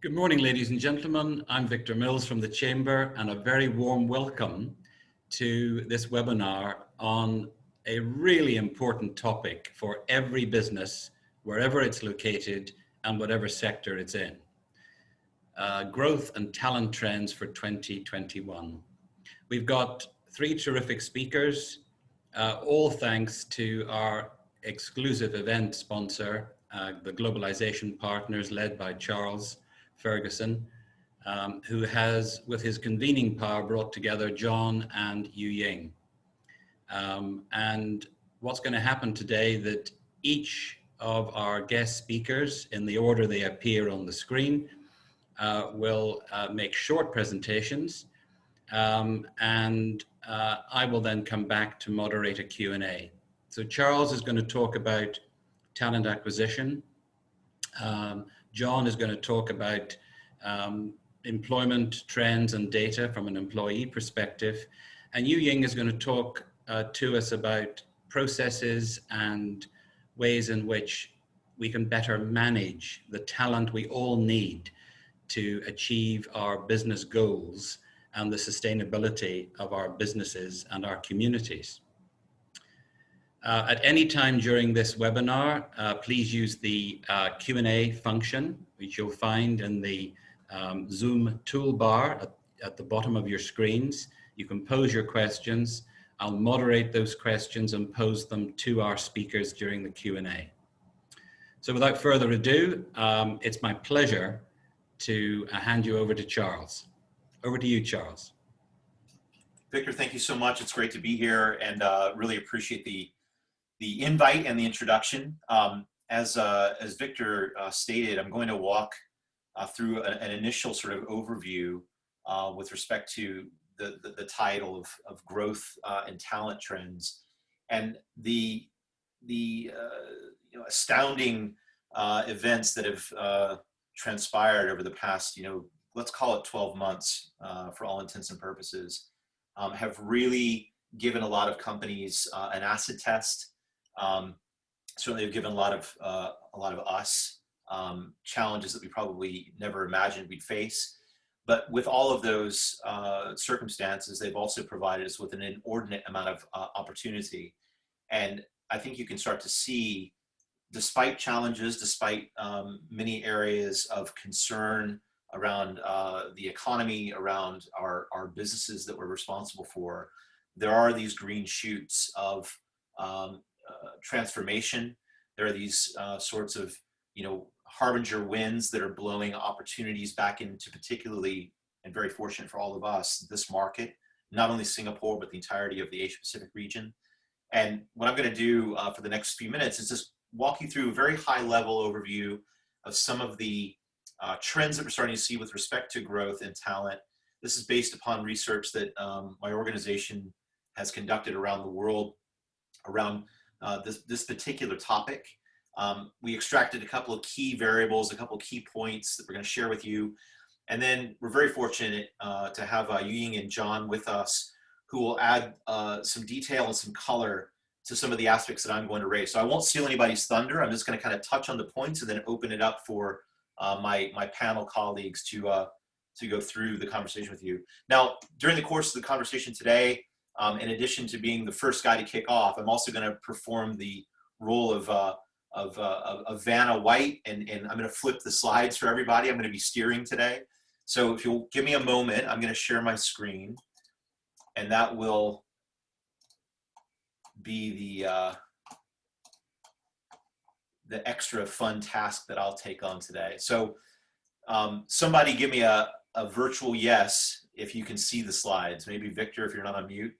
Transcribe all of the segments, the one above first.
Good morning, ladies and gentlemen. I'm Victor Mills from the Chamber, and a very warm welcome to this webinar on a really important topic for every business, wherever it's located and whatever sector it's in. Growth and talent trends for 2021. We've got three terrific speakers, all thanks to our exclusive event sponsor, the Globalization Partners, led by Charles Ferguson, who has, with his convening power, brought together John and Yu Ying. And what's going to happen today, that each of our guest speakers, in the order they appear on the screen, will make short presentations, and I will then come back to moderate a Q&A. So Charles is going to talk about talent acquisition. John is going to talk about employment trends and data from an employee perspective. And Yu Ying is going to talk to us about processes and ways in which we can better manage the talent we all need to achieve our business goals and the sustainability of our businesses and our communities. At any time during this webinar, please use the Q&A function, which you'll find in the Zoom toolbar at the bottom of your screens. You can pose your questions. I'll moderate those questions and pose them to our speakers during the Q&A. So without further ado, it's my pleasure to hand you over to Charles. Over to you, Charles. Victor, thank you so much. It's great to be here, and really appreciate the invite and the introduction. As Victor stated, I'm going to walk through an initial sort of overview with respect to the title of growth and talent trends, and the astounding events that have transpired over the past, let's call it 12 months for all intents and purposes, have really given a lot of companies an acid test. Certainly have given a lot of us challenges that we probably never imagined we'd face. But with all of those circumstances, they've also provided us with an inordinate amount of opportunity. And I think you can start to see, despite challenges, despite many areas of concern around the economy, around our businesses that we're responsible for, there are these green shoots of transformation. There are these sorts of, harbinger winds that are blowing opportunities back into, particularly, and very fortunate for all of us, this market, not only Singapore, but the entirety of the Asia Pacific region. And what I'm going to do for the next few minutes is just walk you through a very high level overview of some of the trends that we're starting to see with respect to growth and talent. This is based upon research that my organization has conducted around the world around this particular topic. We extracted a couple of key variables, a couple of key points that we're going to share with you. And then we're very fortunate to have Yu Ying and John with us, who will add some detail and some color to some of the aspects that I'm going to raise. So I won't steal anybody's thunder. I'm just going to kind of touch on the points and then open it up for my panel colleagues to go through the conversation with you. Now, during the course of the conversation today, in addition to being the first guy to kick off, I'm also going to perform the role of Vanna White, and I'm going to flip the slides for everybody. I'm going to be steering today. So if you'll give me a moment, I'm going to share my screen, and that will be the extra fun task that I'll take on today. So somebody give me a virtual yes if you can see the slides. Maybe Victor, if you're not on mute.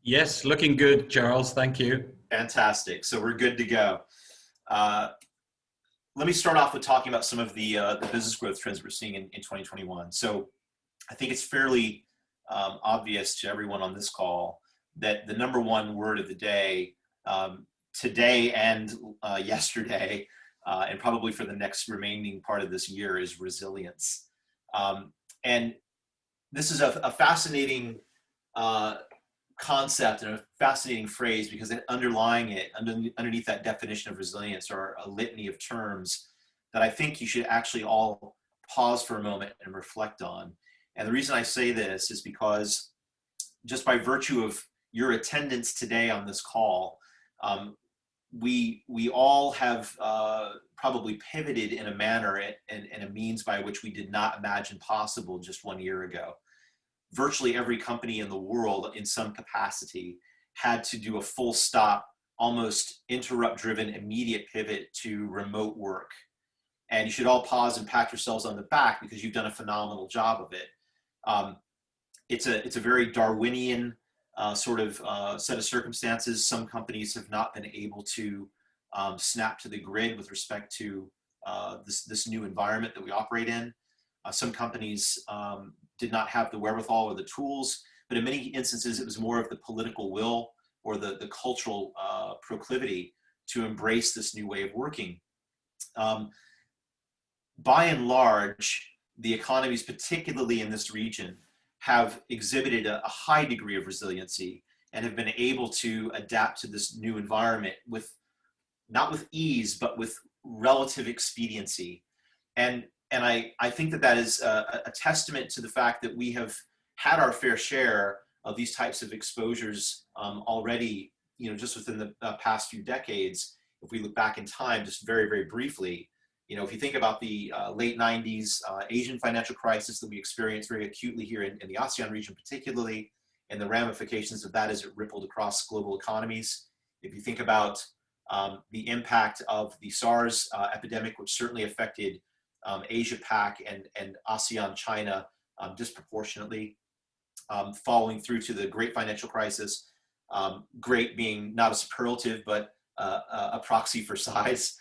Yes, looking good, Charles. Thank you. Fantastic. So we're good to go. Let me start off with talking about some of the business growth trends we're seeing in 2021. So I think it's fairly obvious to everyone on this call that the number one word of the day, today and yesterday, and probably for the next remaining part of this year, is resilience. And this is a fascinating concept and a fascinating phrase, because underlying it, underneath that definition of resilience, are a litany of terms that I think you should actually all pause for a moment and reflect on. And the reason I say this is because just by virtue of your attendance today on this call, we all have probably pivoted in a manner and a means by which we did not imagine possible just 1 year ago. Virtually every company in the world in some capacity had to do a full stop, almost interrupt-driven immediate pivot to remote work. And you should all pause and pat yourselves on the back because you've done a phenomenal job of it. It's a very Darwinian sort of set of circumstances. Some companies have not been able to snap to the grid with respect to this new environment that we operate in. Some companies did not have the wherewithal or the tools, but in many instances, it was more of the political will or the cultural proclivity to embrace this new way of working. By and large, the economies, particularly in this region, have exhibited a high degree of resiliency and have been able to adapt to this new environment with, not with ease, but with relative expediency. And I think that is a testament to the fact that we have had our fair share of these types of exposures already, just within the past few decades. If we look back in time, just very, very briefly, if you think about the late 90s Asian financial crisis that we experienced very acutely here in the ASEAN region particularly, and the ramifications of that as it rippled across global economies. If you think about the impact of the SARS epidemic, which certainly affected Asia-Pac and ASEAN China disproportionately, following through to the Great Financial Crisis, great being not a superlative, but a proxy for size.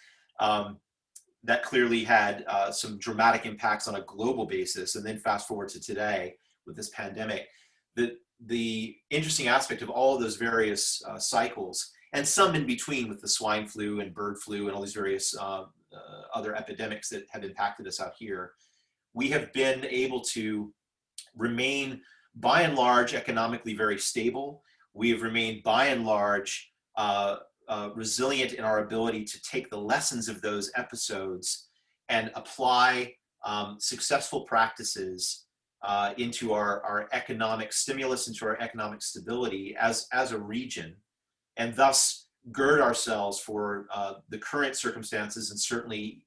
That clearly had some dramatic impacts on a global basis. And then fast forward to today with this pandemic. The interesting aspect of all of those various cycles, and some in between with the swine flu and bird flu and all these various other epidemics that have impacted us out here, we have been able to remain by and large economically very stable. We have remained by and large resilient in our ability to take the lessons of those episodes and apply successful practices into our economic stimulus, into our economic stability as a region, and thus gird ourselves for the current circumstances and certainly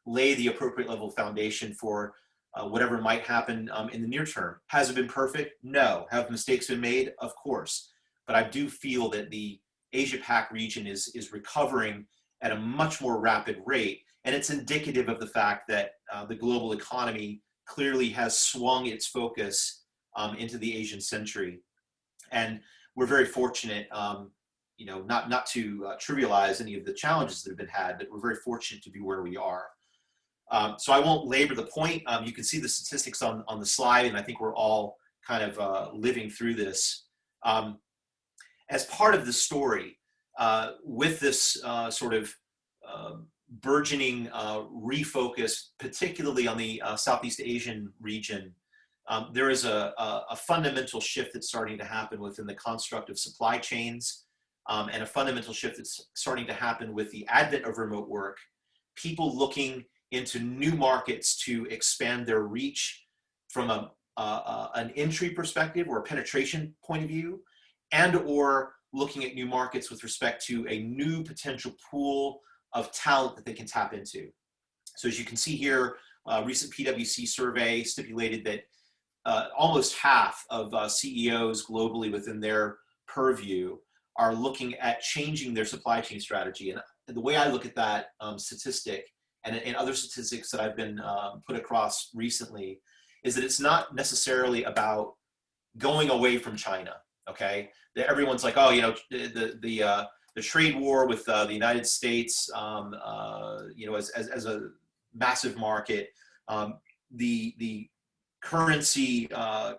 lay the appropriate level of foundation for whatever might happen in the near term. Has it been perfect? No. Have mistakes been made? Of course. But I do feel that the Asia-Pac region is recovering at a much more rapid rate, and it's indicative of the fact that the global economy clearly has swung its focus into the Asian century. And we're very fortunate, not to trivialize any of the challenges that have been had, but we're very fortunate to be where we are. So I won't labor the point. You can see the statistics on the slide, and I think we're all kind of living through this. As part of the story, with this sort of burgeoning refocus, particularly on the Southeast Asian region, there is a fundamental shift that's starting to happen within the construct of supply chains, and a fundamental shift that's starting to happen with the advent of remote work. People looking into new markets to expand their reach from an entry perspective or a penetration point of view, and or looking at new markets with respect to a new potential pool of talent that they can tap into. So as you can see here, a recent PwC survey stipulated that almost half of CEOs globally within their purview are looking at changing their supply chain strategy. And the way I look at that statistic, and other statistics that I've been put across recently, is that it's not necessarily about going away from China. Okay, everyone's like, oh, the trade war with the United States, as a massive market, the currency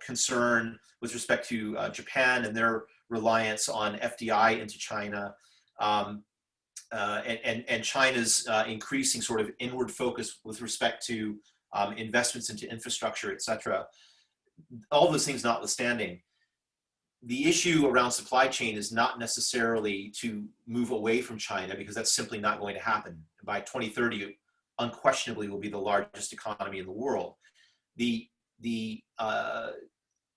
concern with respect to Japan and their reliance on FDI into China, and China's increasing sort of inward focus with respect to investments into infrastructure, et cetera. All those things notwithstanding, the issue around supply chain is not necessarily to move away from China, because that's simply not going to happen. By 2030, unquestionably will be the largest economy in the world. The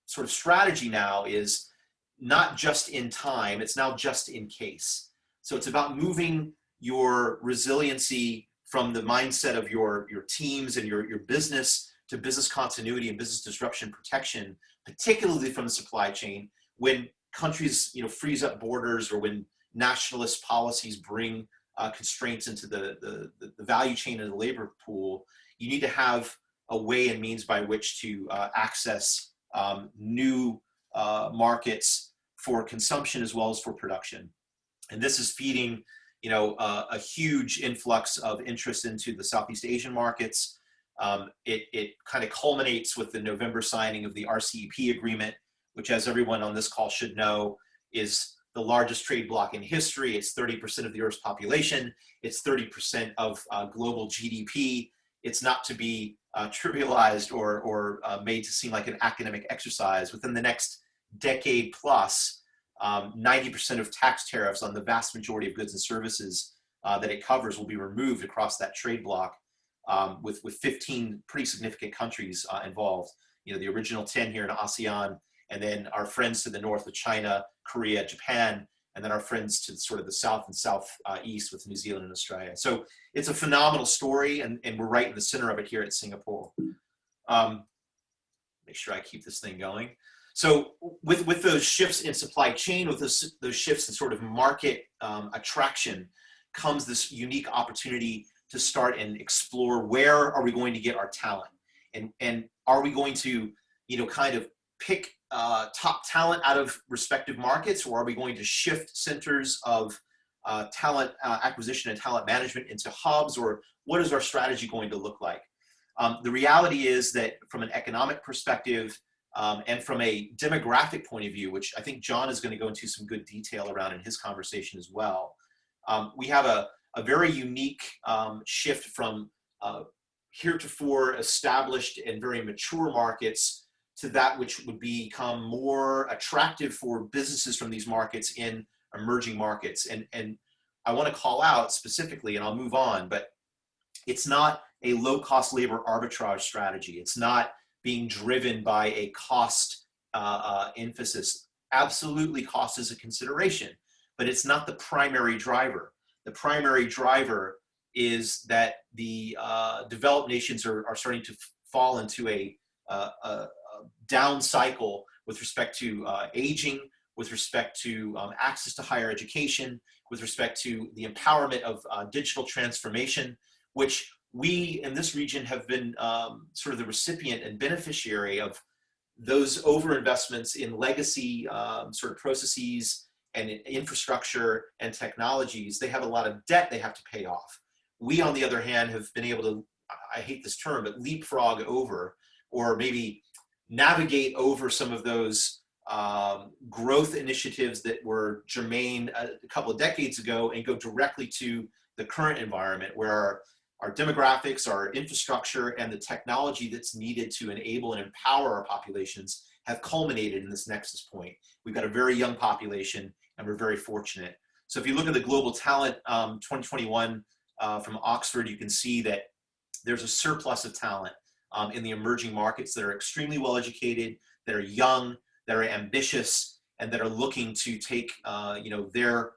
sort of strategy now is not just in time, it's now just in case. So it's about moving your resiliency from the mindset of your teams and your business to business continuity and business disruption protection, particularly from the supply chain. When countries freeze up borders, or when nationalist policies bring constraints into the value chain and the labor pool, you need to have a way and means by which to access new markets for consumption as well as for production. And this is feeding a huge influx of interest into the Southeast Asian markets. It kind of culminates with the November signing of the RCEP agreement, which, as everyone on this call should know, is the largest trade bloc in history. It's 30% of the Earth's population. It's 30% of global GDP. It's not to be trivialized or made to seem like an academic exercise. Within the next decade plus, 90% of tax tariffs on the vast majority of goods and services that it covers will be removed across that trade bloc, with 15 pretty significant countries involved. The original 10 here in ASEAN, and then our friends to the north with China, Korea, Japan, and then our friends to sort of the south and southeast with New Zealand and Australia. So it's a phenomenal story, and we're right in the center of it here at Singapore. Make sure I keep this thing going. So with those shifts in supply chain, with those shifts in sort of market attraction, comes this unique opportunity to start and explore, where are we going to get our talent? And are we going to, kind of pick top talent out of respective markets, or are we going to shift centers of talent acquisition and talent management into hubs, or what is our strategy going to look like? The reality is that from an economic perspective, and from a demographic point of view, which I think John is going to go into some good detail around in his conversation as well, we have a very unique shift from heretofore established and very mature markets to that which would become more attractive for businesses from these markets in emerging markets. And I want to call out specifically, and I'll move on, but it's not a low-cost labor arbitrage strategy. It's not being driven by a cost emphasis. Absolutely, cost is a consideration, but it's not the primary driver. The primary driver is that the developed nations are starting to fall into a down cycle with respect to aging, with respect to access to higher education, with respect to the empowerment of digital transformation, which we in this region have been sort of the recipient and beneficiary of. Those overinvestments in legacy sort of processes and infrastructure and technologies. They have a lot of debt they have to pay off. We, on the other hand, have been able to, I hate this term, but leapfrog over, or maybe navigate over some of those growth initiatives that were germane a couple of decades ago and go directly to the current environment, where our demographics, our infrastructure, and the technology that's needed to enable and empower our populations have culminated in this nexus point. We've got a very young population, and we're very fortunate. So if you look at the Global Talent 2021 from Oxford, you can see that there's a surplus of talent in the emerging markets that are extremely well educated, that are young, that are ambitious, and that are looking to take their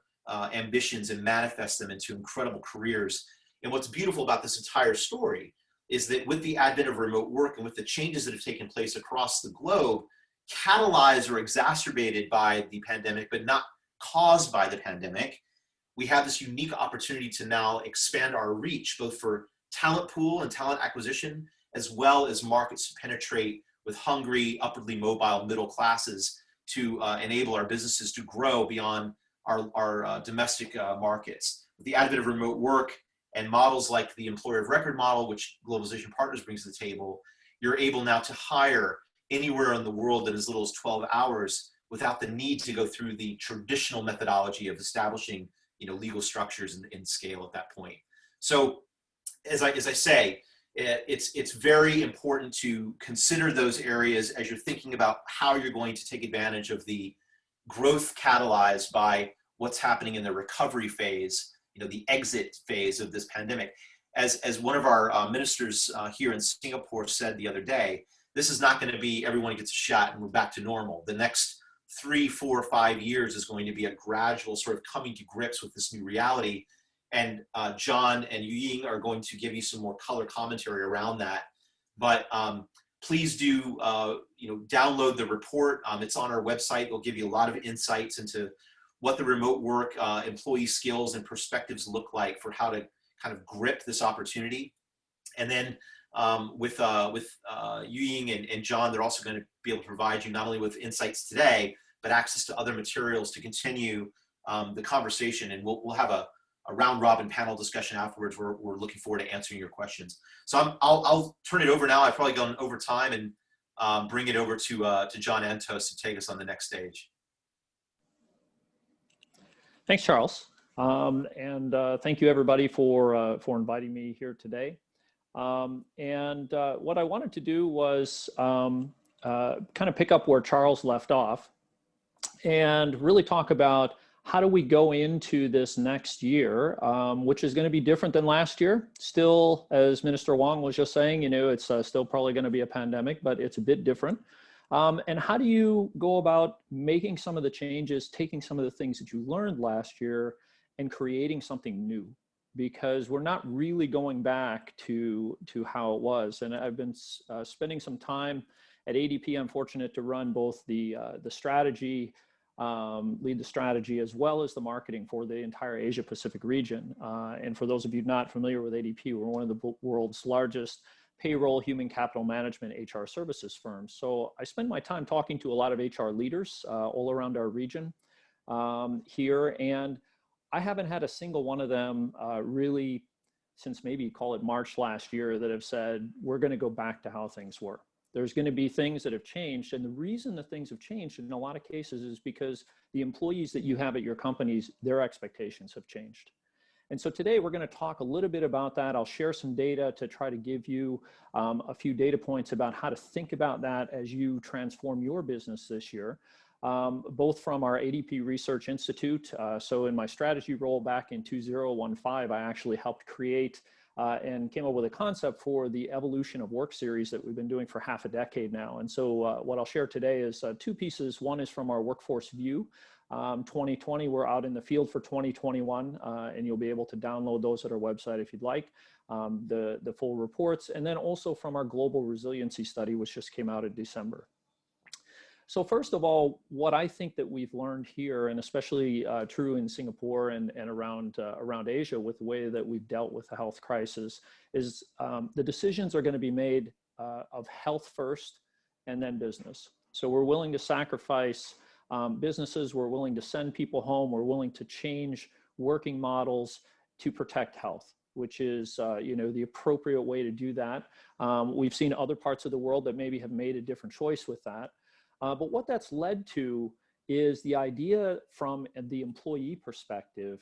ambitions and manifest them into incredible careers. And what's beautiful about this entire story is that with the advent of remote work and with the changes that have taken place across the globe, catalyzed or exacerbated by the pandemic, but not caused by the pandemic, we have this unique opportunity to now expand our reach, both for talent pool and talent acquisition, as well as markets to penetrate with hungry, upwardly mobile middle classes to enable our businesses to grow beyond our domestic markets. With the advent of remote work and models like the employer of record model, which Globalization Partners brings to the table, you're able now to hire anywhere in the world in as little as 12 hours without the need to go through the traditional methodology of establishing legal structures in scale at that point. So as I say, it's very important to consider those areas as you're thinking about how you're going to take advantage of the growth catalyzed by what's happening in the recovery phase, the exit phase of this pandemic. as one of our ministers here in Singapore said the other day, this is not going to be everyone gets a shot and we're back to normal. The next 3, 4, 5 years is going to be a gradual sort of coming to grips with this new reality. And John and Yu Ying are going to give you some more color commentary around that. But please do, download the report. It's on our website. It'll give you a lot of insights into what the remote work employee skills and perspectives look like for how to kind of grip this opportunity. And then with Yu Ying and John, they're also going to be able to provide you not only with insights today, but access to other materials to continue the conversation. And we'll have a round robin panel discussion afterwards. We're looking forward to answering your questions. So I'll turn it over now. I've probably gone over time, and bring it over to John Antos to take us on the next stage. Thanks, Charles. Thank you everybody for inviting me here today. What I wanted to do was kind of pick up where Charles left off and really talk about how do we go into this next year, which is going to be different than last year. Still, as Minister Wong was just saying, it's still probably going to be a pandemic, but it's a bit different. And how do you go about making some of the changes, taking some of the things that you learned last year and creating something new? Because we're not really going back to how it was. And I've been spending some time at ADP. I'm fortunate to run both the strategy, lead the strategy, as well as the marketing for the entire Asia Pacific region. And for those of you not familiar with ADP, we're one of the world's largest payroll, human capital management, HR services firms. So I spend my time talking to a lot of HR leaders all around our region here. And I haven't had a single one of them really since maybe call it March last year that have said, we're going to go back to how things were. There's going to be things that have changed. And the reason that things have changed in a lot of cases is because the employees that you have at your companies, their expectations have changed. And so today we're going to talk a little bit about that. I'll share some data to try to give you a few data points about how to think about that as you transform your business this year. Both from our ADP Research Institute. So in my strategy role back in 2015, I actually helped create and came up with a concept for the Evolution of Work series that we've been doing for half a decade now. And so what I'll share today is two pieces. One is from our Workforce View 2020. We're out in the field for 2021, and you'll be able to download those at our website if you'd like, the full reports. And then also from our Global Resiliency Study, which just came out in December. So first of all, what I think that we've learned here, and especially true in Singapore and around Asia with the way that we've dealt with the health crisis, is the decisions are going to be made of health first and then business. So we're willing to sacrifice businesses, we're willing to send people home, we're willing to change working models to protect health, which is the appropriate way to do that. We've seen other parts of the world that maybe have made a different choice with that. But what that's led to is the idea from the employee perspective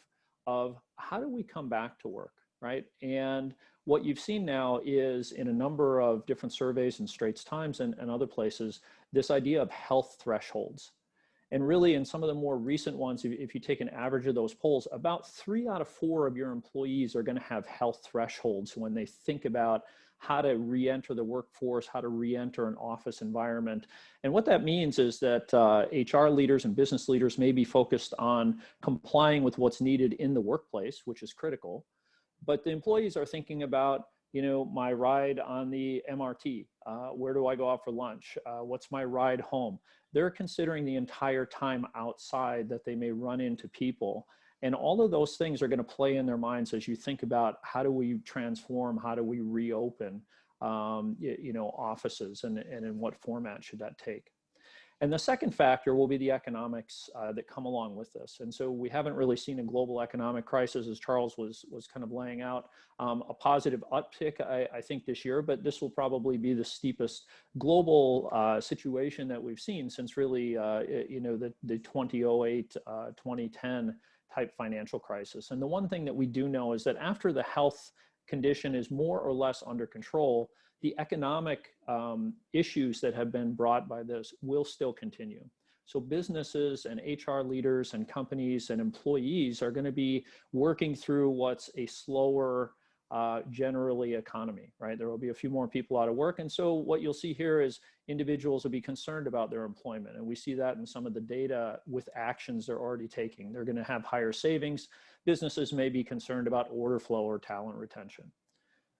of how do we come back to work, right? And what you've seen now is in a number of different surveys in Straits Times and other places, this idea of health thresholds. And really in some of the more recent ones, if you take an average of those polls, about 3 out of 4 of your employees are going to have health thresholds when they think about how to re-enter the workforce, how to re-enter an office environment. And what that means is that HR leaders and business leaders may be focused on complying with what's needed in the workplace, which is critical. But the employees are thinking about, my ride on the MRT, where do I go out for lunch? What's my ride home? They're considering the entire time outside that they may run into people. And all of those things are going to play in their minds as you think about how do we transform, how do we reopen, offices, and in what format should that take. And the second factor will be the economics that come along with this. And so we haven't really seen a global economic crisis, as Charles was kind of laying out, a positive uptick, I think, this year, but this will probably be the steepest global situation that we've seen since really, the 2008, 2010 type financial crisis. And the one thing that we do know is that after the health condition is more or less under control, the economic issues that have been brought by this will still continue. So businesses and HR leaders and companies and employees are going to be working through what's a slower generally economy, right? There will be a few more people out of work. And so what you'll see here is individuals will be concerned about their employment. And we see that in some of the data with actions they're already taking. They're going to have higher savings. Businesses may be concerned about order flow or talent retention.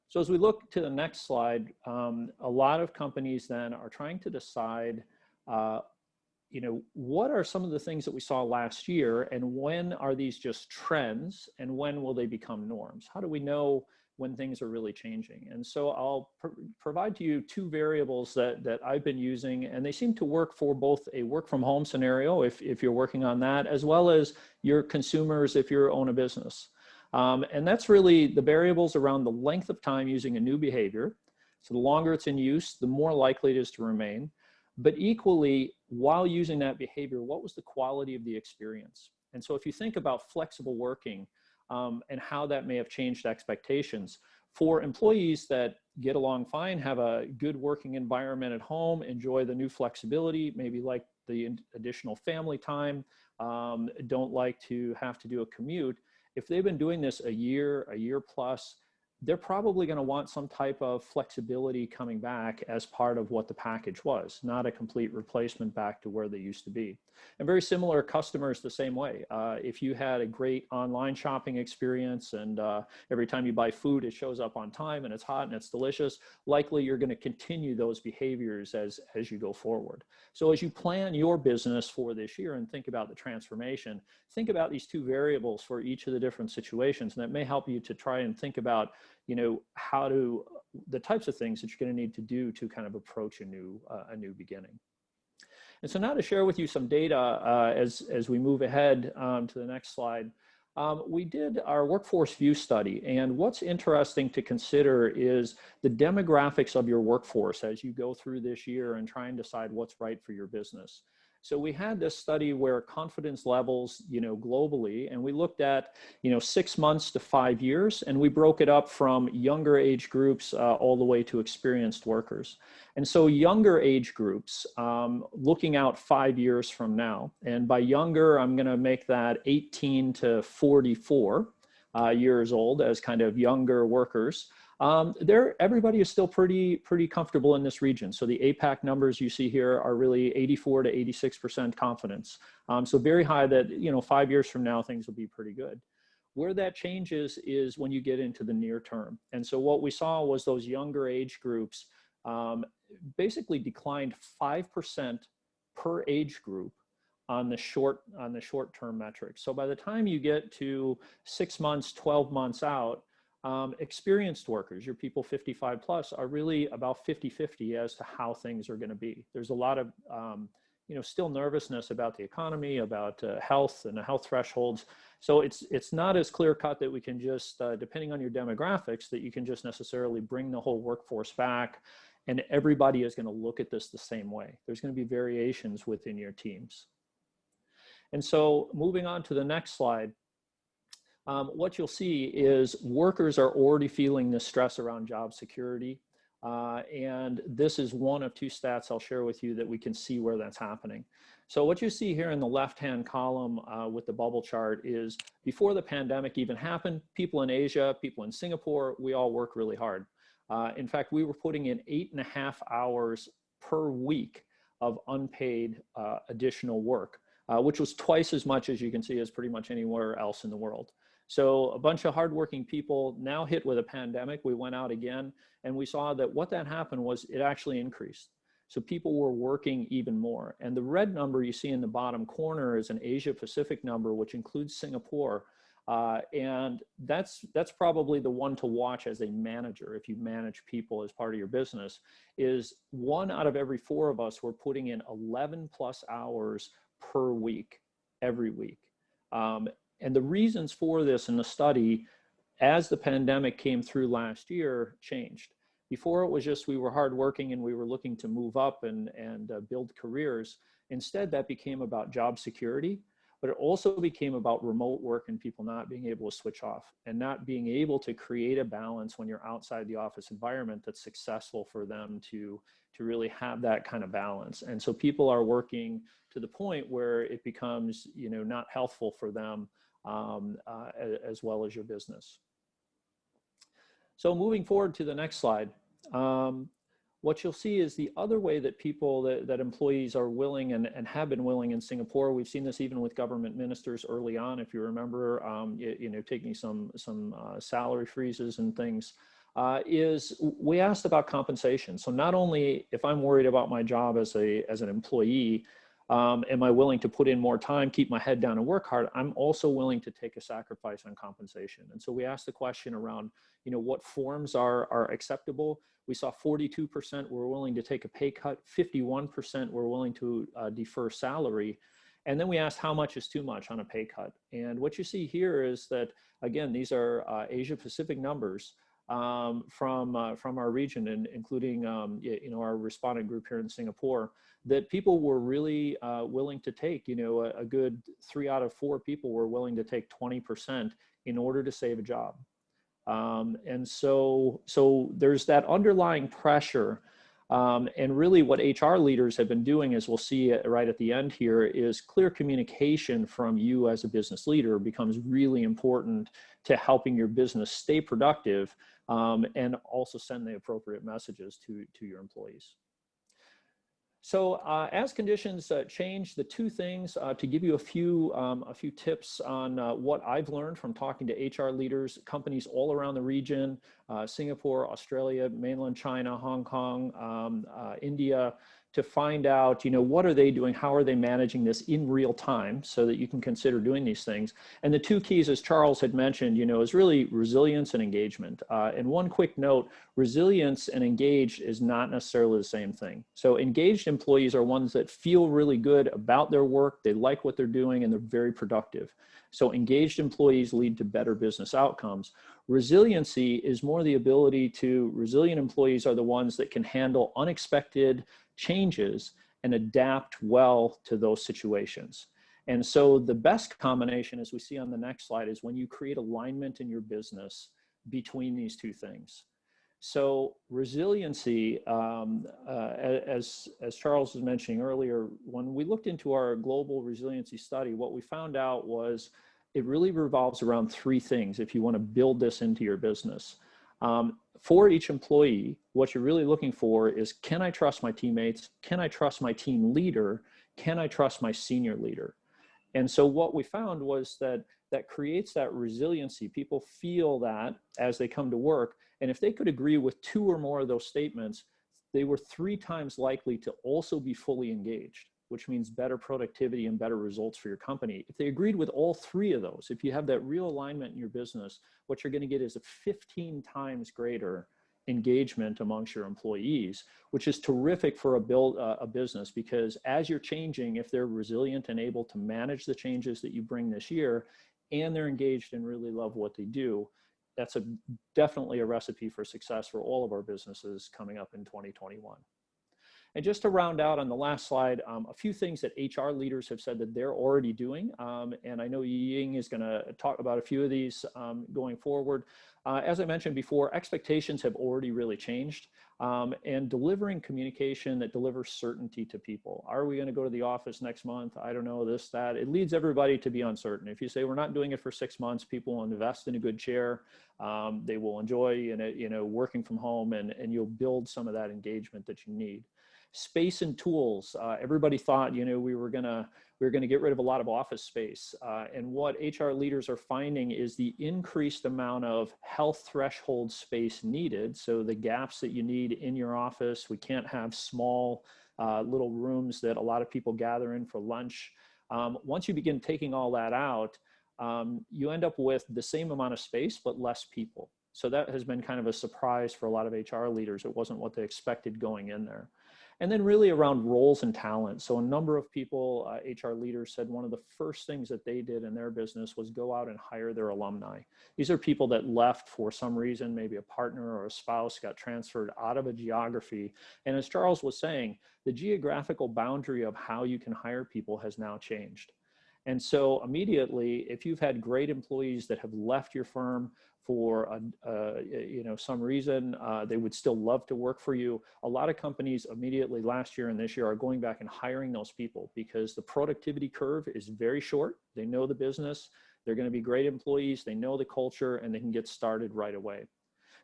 So as we look to the next slide, a lot of companies then are trying to decide, what are some of the things that we saw last year, and when are these just trends, and when will they become norms? How do we know when things are really changing? And so I'll provide to you two variables that I've been using, and they seem to work for both a work from home scenario, if you're working on that, as well as your consumers if you own a business. And that's really the variables around the length of time using a new behavior. So the longer it's in use, the more likely it is to remain. But equally, while using that behavior, what was the quality of the experience? And so if you think about flexible working and how that may have changed expectations, for employees that get along fine, have a good working environment at home, enjoy the new flexibility, maybe like the additional family time, don't like to have to do a commute, if they've been doing this a year plus, they're probably going to want some type of flexibility coming back as part of what the package was, not a complete replacement back to where they used to be. And very similar customers the same way. If you had a great online shopping experience and every time you buy food, it shows up on time and it's hot and it's delicious, likely you're going to continue those behaviors as you go forward. So as you plan your business for this year and think about the transformation, think about these two variables for each of the different situations, and that may help you to try and think about the types of things that you're going to need to do to kind of approach a new beginning. And so now to share with you some data as we move ahead to the next slide. We did our workforce view study, and what's interesting to consider is the demographics of your workforce as you go through this year and try and decide what's right for your business. So we had this study where confidence levels, globally, and we looked at, 6 months to 5 years, and we broke it up from younger age groups all the way to experienced workers. And so younger age groups, looking out 5 years from now, and by younger, I'm going to make that 18 to 44 years old as kind of younger workers. Everybody is still pretty comfortable in this region. So the APAC numbers you see here are really 84 to 86% confidence. So very high that, 5 years from now, things will be pretty good. Where that changes is when you get into the near term. And so what we saw was those younger age groups basically declined 5% per age group on the short term metrics. So by the time you get to 6 months, 12 months out, experienced workers, your people 55 plus, are really about 50-50 as to how things are going to be. There's a lot of, still nervousness about the economy, about health and the health thresholds. So it's not as clear cut that we can just, depending on your demographics, that you can just necessarily bring the whole workforce back and everybody is going to look at this the same way. There's going to be variations within your teams. And so moving on to the next slide, what you'll see is workers are already feeling the stress around job security. And this is one of two stats I'll share with you that we can see where that's happening. So what you see here in the left-hand column with the bubble chart is before the pandemic even happened, people in Asia, people in Singapore, we all work really hard. In fact, we were putting in 8.5 hours per week of unpaid additional work, which was twice as much as you can see as pretty much anywhere else in the world. So a bunch of hardworking people now hit with a pandemic. We went out again and we saw that what that happened was it actually increased. So people were working even more. And the red number you see in the bottom corner is an Asia Pacific number, which includes Singapore. And that's probably the one to watch as a manager. If you manage people as part of your business, is 1 out of every 4 of us were putting in 11 plus hours per week, every week. And the reasons for this in the study, as the pandemic came through last year, changed. Before it was just we were hardworking and we were looking to move up and build careers. Instead, that became about job security, but it also became about remote work and people not being able to switch off and not being able to create a balance when you're outside the office environment that's successful for them to really have that kind of balance. And so people are working to the point where it becomes, not healthful for them as well as your business. So moving forward to the next slide, what you'll see is the other way that people, that employees are willing and have been willing in Singapore. We've seen this even with government ministers early on, if you remember, taking some salary freezes and things, is we asked about compensation. So not only if I'm worried about my job as an employee, am I willing to put in more time, keep my head down and work hard, I'm also willing to take a sacrifice on compensation. And so we asked the question around, what forms are acceptable. We saw 42% were willing to take a pay cut, 51% were willing to defer salary. And then we asked how much is too much on a pay cut. And what you see here is that, again, these are Asia Pacific numbers from our region, and including our respondent group here in Singapore, that people were really willing to take, a good 3 out of 4 people were willing to take 20% in order to save a job. And so there's that underlying pressure. And really what HR leaders have been doing, as we'll see right at the end here, is clear communication from you as a business leader becomes really important to helping your business stay productive, and also send the appropriate messages to your employees. So as conditions change, the two things to give you a few tips on what I've learned from talking to HR leaders, companies all around the region, Singapore, Australia, mainland China, Hong Kong, India, to find out, what are they doing? How are they managing this in real time so that you can consider doing these things? And the two keys, as Charles had mentioned, is really resilience and engagement. And one quick note, resilience and engaged is not necessarily the same thing. So engaged employees are ones that feel really good about their work, they like what they're doing, and they're very productive. So engaged employees lead to better business outcomes. Resiliency is more the ability to, resilient employees are the ones that can handle unexpected changes and adapt well to those situations. And so the best combination, as we see on the next slide, is when you create alignment in your business between these two things. So resiliency, as Charles was mentioning earlier, when we looked into our global resiliency study, what we found out was it really revolves around 3 things if you want to build this into your business. For each employee, what you're really looking for is, can I trust my teammates? Can I trust my team leader? Can I trust my senior leader? And so what we found was that creates that resiliency. People feel that as they come to work. And if they could agree with 2 or more of those statements, they were 3 times likely to also be fully engaged, which means better productivity and better results for your company. If they agreed with all 3 of those, if you have that real alignment in your business, what you're going to get is a 15 times greater engagement amongst your employees, which is terrific for a business, because as you're changing, if they're resilient and able to manage the changes that you bring this year, and they're engaged and really love what they do, that's definitely a recipe for success for all of our businesses coming up in 2021. And just to round out on the last slide, a few things that HR leaders have said that they're already doing. And I know Ying is going to talk about a few of these going forward. As I mentioned before, expectations have already really changed. And delivering communication that delivers certainty to people. Are we going to go to the office next month? I don't know, this, that. It leads everybody to be uncertain. If you say we're not doing it for 6 months, people will invest in a good chair. They will enjoy working from home, and you'll build some of that engagement that you need. Space and tools. Everybody thought, we were gonna get rid of a lot of office space. And what HR leaders are finding is the increased amount of health threshold space needed. So the gaps that you need in your office, we can't have small little rooms that a lot of people gather in for lunch. Once you begin taking all that out, you end up with the same amount of space, but less people. So that has been kind of a surprise for a lot of HR leaders. It wasn't what they expected going in there. And then really around roles and talent. So a number of people, HR leaders, said one of the first things that they did in their business was go out and hire their alumni. These are people that left for some reason, maybe a partner or a spouse got transferred out of a geography. And as Charles was saying, the geographical boundary of how you can hire people has now changed. And so immediately, if you've had great employees that have left your firm for some reason, they would still love to work for you. A lot of companies immediately last year and this year are going back and hiring those people because the productivity curve is very short. They know the business, they're going to be great employees, they know the culture, and they can get started right away.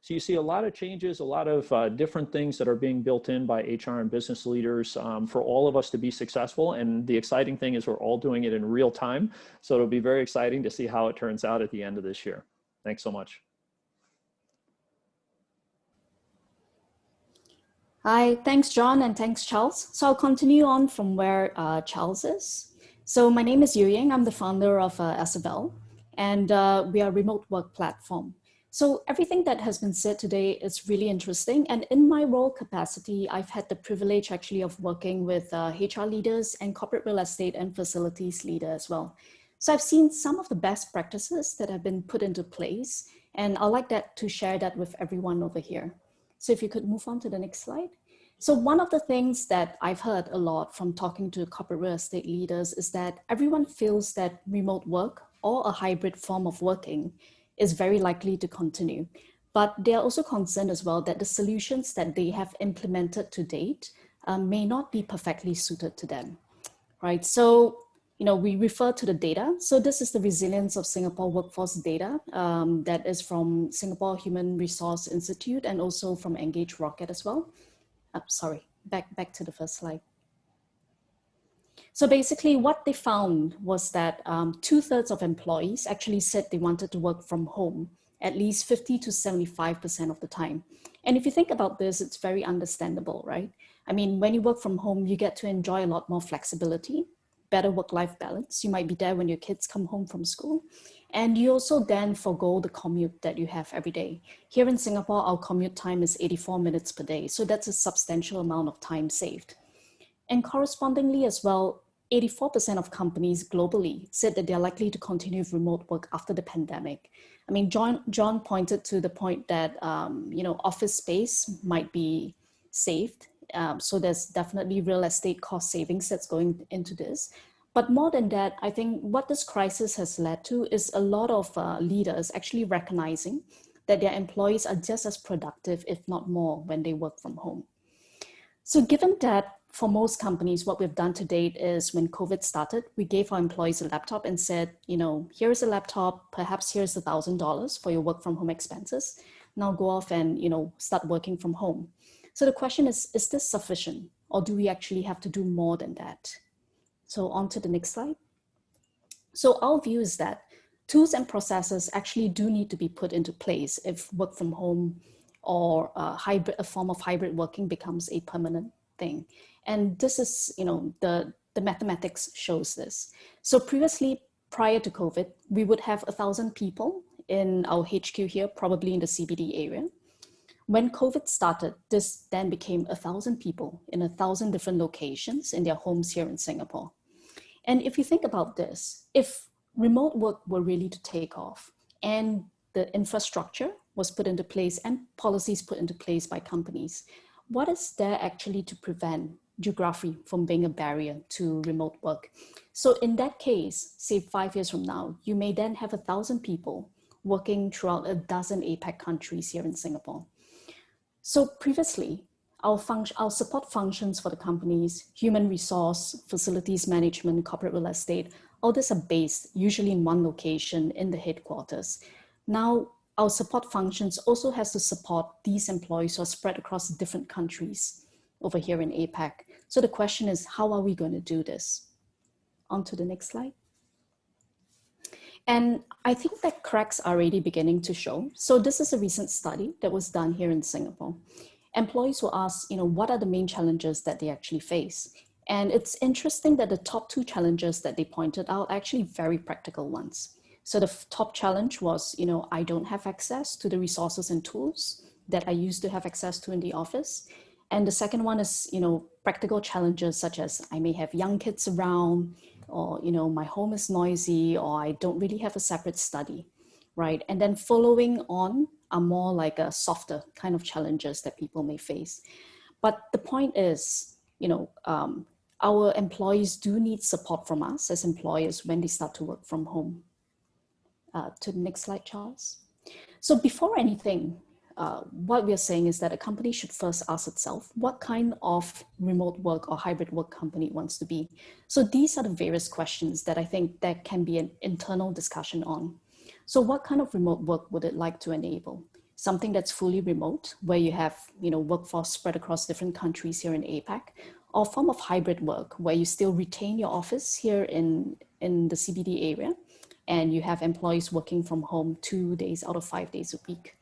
So you see a lot of changes, a lot of different things that are being built in by HR and business leaders for all of us to be successful. And the exciting thing is we're all doing it in real time. So it'll be very exciting to see how it turns out at the end of this year. Thanks so much. Hi, thanks, John, and thanks, Charles. So I'll continue on from where Charles is. So my name is Yu Ying. I'm the founder of SFL, and we are a remote work platform. So everything that has been said today is really interesting. And in my role capacity, I've had the privilege actually of working with HR leaders and corporate real estate and facilities leaders as well. So I've seen some of the best practices that have been put into place, and I'd like to share that with everyone over here. So if you could move on to the next slide. So one of the things that I've heard a lot from talking to corporate real estate leaders is that everyone feels that remote work or a hybrid form of working is very likely to continue. But they are also concerned as well that the solutions that they have implemented to date may not be perfectly suited to them, right? So, we refer to the data. So this is the resilience of Singapore workforce data that is from Singapore Human Resource Institute and also from Engage Rocket as well. Sorry, back to the first slide. So basically what they found was that 2/3 of employees actually said they wanted to work from home at least 50 to 75% of the time. And if you think about this, it's very understandable, right? I mean, when you work from home, you get to enjoy a lot more flexibility, better work-life balance. You might be there when your kids come home from school. And you also then forgo the commute that you have every day. Here in Singapore, our commute time is 84 minutes per day. So that's a substantial amount of time saved. And correspondingly as well, 84% of companies globally said that they're likely to continue with remote work after the pandemic. I mean, John pointed to the point that, office space might be saved. So there's definitely real estate cost savings that's going into this. But more than that, I think what this crisis has led to is a lot of leaders actually recognizing that their employees are just as productive, if not more, when they work from home. So given that for most companies, what we've done to date is when COVID started, we gave our employees a laptop and said, here's a laptop, perhaps here's $1,000 for your work from home expenses. Now go off and, start working from home. So the question is this sufficient, or do we actually have to do more than that? So on to the next slide. So our view is that tools and processes actually do need to be put into place if work from home or a form of hybrid working becomes a permanent thing. And this is, the mathematics shows this. So previously, prior to COVID, we would have 1,000 people in our HQ here, probably in the CBD area. When COVID started, this then became 1,000 people in 1,000 different locations in their homes here in Singapore. And if you think about this, if remote work were really to take off and the infrastructure was put into place and policies put into place by companies, what is there actually to prevent geography from being a barrier to remote work? So in that case, say 5 years from now, you may then have 1,000 people working throughout a dozen APAC countries here in Singapore. So previously, our support functions for the companies, human resource, facilities management, corporate real estate, all these are based usually in one location in the headquarters. Now, our support functions also has to support these employees who are spread across different countries over here in APAC. So the question is, how are we going to do this? On to the next slide. And I think that cracks are already beginning to show. So this is a recent study that was done here in Singapore. Employees were asked, what are the main challenges that they actually face? And it's interesting that the top 2 challenges that they pointed out are actually very practical ones. So the top challenge was, I don't have access to the resources and tools that I used to have access to in the office. And the second one is, practical challenges such as I may have young kids around, or, my home is noisy, or I don't really have a separate study, right? And then following on are more like a softer kind of challenges that people may face. But the point is, our employees do need support from us as employers when they start to work from home. To the next slide, Charles. So before anything, what we're saying is that a company should first ask itself what kind of remote work or hybrid work company it wants to be. So these are the various questions that I think there can be an internal discussion on. So what kind of remote work would it like to enable? something that's fully remote, where you have, workforce spread across different countries here in APAC, or a form of hybrid work, where you still retain your office here in the CBD area, and you have employees working from home 2 days out of 5 days a week.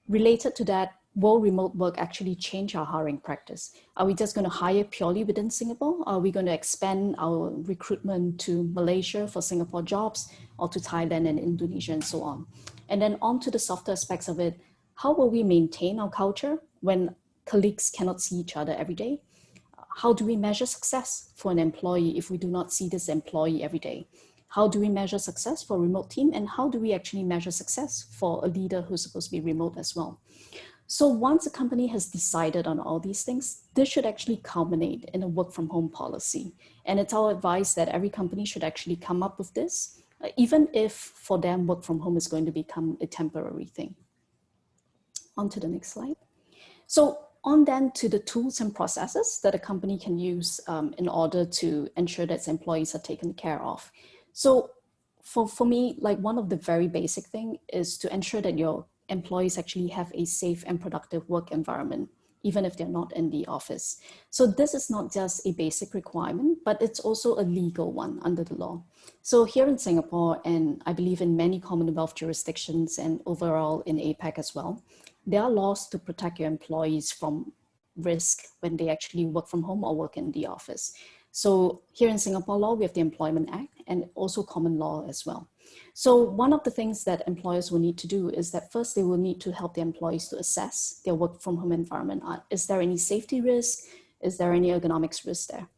Related to that, will remote work actually change our hiring practice? Are we just going to hire purely within Singapore? Are we going to expand our recruitment to Malaysia for Singapore jobs, or to Thailand and Indonesia and so on? And then on to the softer aspects of it, how will we maintain our culture when colleagues cannot see each other every day? How do we measure success for an employee if we do not see this employee every day? How do we measure success for a remote team? And how do we actually measure success for a leader who's supposed to be remote as well? So once a company has decided on all these things, this should actually culminate in a work from home policy. And it's our advice that every company should actually come up with this, even if for them work from home is going to become a temporary thing. On to the next slide. So on then to the tools and processes that a company can use in order to ensure that its employees are taken care of. So for me, like one of the very basic thing is to ensure that your employees actually have a safe and productive work environment, even if they're not in the office. So this is not just a basic requirement, but it's also a legal one under the law. So here in Singapore, and I believe in many Commonwealth jurisdictions and overall in APAC as well, there are laws to protect your employees from risk when they actually work from home or work in the office. So here in Singapore law, we have the Employment Act and also common law as well. So one of the things that employers will need to do is that first they will need to help the employees to assess their work from home environment. Is there any safety risk? Is there any ergonomics risk there?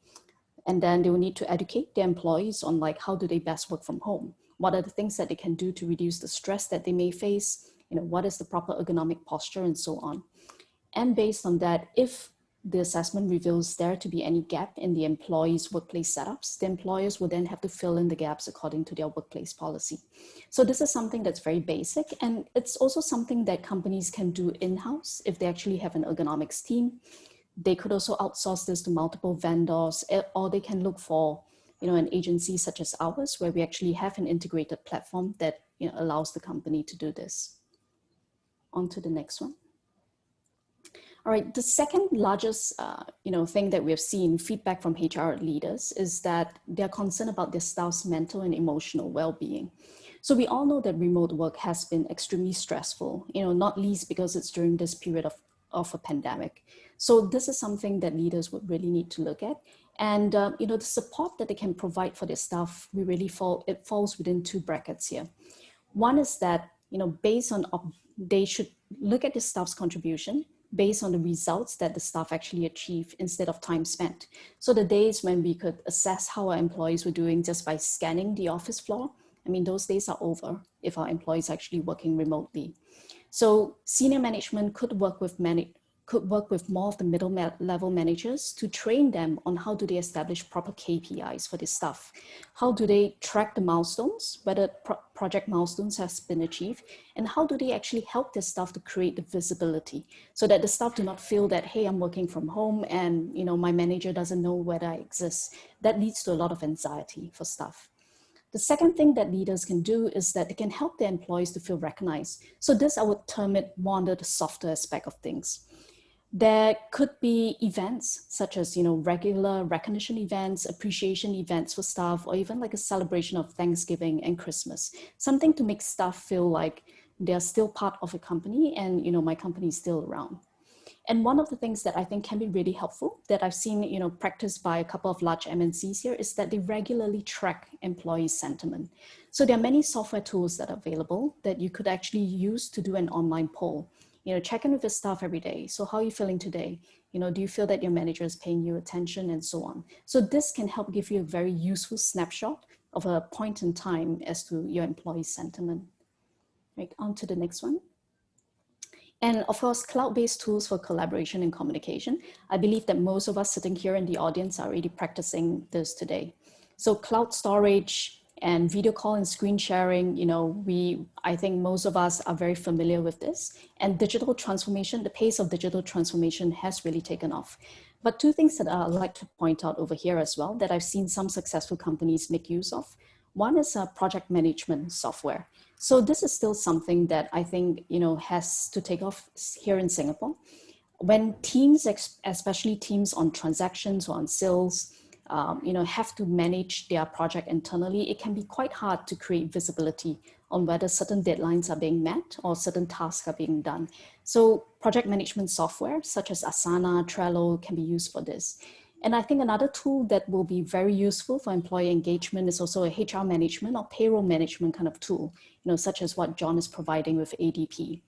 And then they will need to educate their employees on like, how do they best work from home? What are the things that they can do to reduce the stress that they may face? What is the proper ergonomic posture and so on. And based on that, if the assessment reveals there to be any gap in the employees' workplace setups, the employers will then have to fill in the gaps according to their workplace policy. So this is something that's very basic, and it's also something that companies can do in-house if they actually have an ergonomics team. They could also outsource this to multiple vendors, or they can look for an agency such as ours, where we actually have an integrated platform that allows the company to do this. On to the next one. All right, the second largest thing that we have seen feedback from HR leaders is that they're concerned about their staff's mental and emotional well-being. So we all know that remote work has been extremely stressful, not least because it's during this period of a pandemic. So this is something that leaders would really need to look at. And the support that they can provide for their staff, it falls within two brackets here. One is that, based on, they should look at the staff's contribution based on the results that the staff actually achieve instead of time spent. So the days when we could assess how our employees were doing just by scanning the office floor, those days are over if our employees are actually working remotely. So senior management could work with more of the middle level managers to train them on how do they establish proper KPIs for this stuff. How do they track the milestones, whether project milestones has been achieved, and how do they actually help their staff to create the visibility so that the staff do not feel that, hey, I'm working from home and my manager doesn't know whether I exist. That leads to a lot of anxiety for staff. The second thing that leaders can do is that they can help their employees to feel recognized. So this, I would term it more under the softer aspect of things. There could be events such as, regular recognition events, appreciation events for staff, or even like a celebration of Thanksgiving and Christmas, something to make staff feel like they're still part of a company and, my company is still around. And one of the things that I think can be really helpful that I've seen, practiced by a couple of large MNCs here is that they regularly track employee sentiment. So there are many software tools that are available that you could actually use to do an online poll. Check in with your staff every day. So how are you feeling today? Do you feel that your manager is paying you attention and so on? So this can help give you a very useful snapshot of a point in time as to your employee sentiment. Right, on to the next one. And of course, cloud-based tools for collaboration and communication. I believe that most of us sitting here in the audience are already practicing this today. So cloud storage and video call and screen sharing, I think most of us are very familiar with this. And digital transformation, the pace of digital transformation has really taken off. But two things that I'd like to point out over here as well that I've seen some successful companies make use of. One is a project management software. So this is still something that I think, has to take off here in Singapore. When teams, especially teams on transactions or on sales, have to manage their project internally, it can be quite hard to create visibility on whether certain deadlines are being met or certain tasks are being done. So project management software such as Asana, Trello can be used for this. And I think another tool that will be very useful for employee engagement is also a HR management or payroll management kind of tool, such as what John is providing with ADP.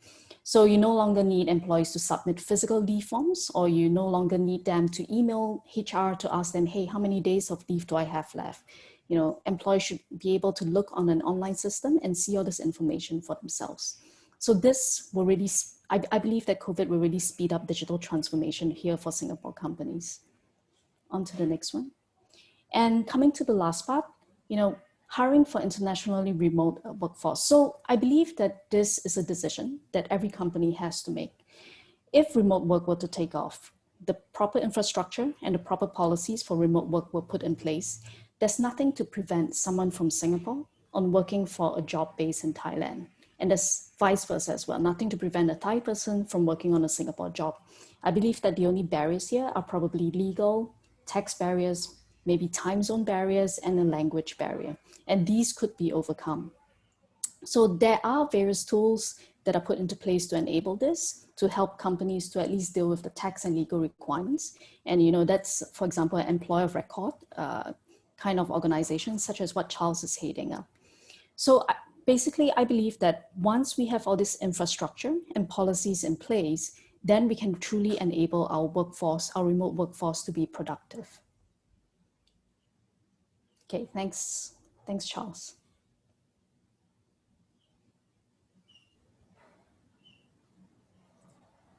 So you no longer need employees to submit physical leave forms, or you no longer need them to email HR to ask them, hey, how many days of leave do I have left? Employees should be able to look on an online system and see all this information for themselves. So this will really, I believe that COVID will really speed up digital transformation here for Singapore companies. On to the next one. And coming to the last part, hiring for internationally remote workforce. So I believe that this is a decision that every company has to make. If remote work were to take off, the proper infrastructure and the proper policies for remote work were put in place, there's nothing to prevent someone from Singapore on working for a job based in Thailand. And there's vice versa as well, nothing to prevent a Thai person from working on a Singapore job. I believe that the only barriers here are probably legal, tax barriers, maybe time zone barriers, and a language barrier. And these could be overcome. So there are various tools that are put into place to enable this, to help companies to at least deal with the tax and legal requirements. And that's, for example, an employer of record kind of organization, such as what Charles is heading up. So basically, I believe that once we have all this infrastructure and policies in place, then we can truly enable our workforce, our remote workforce, to be productive. Okay, thanks. Thanks, Charles.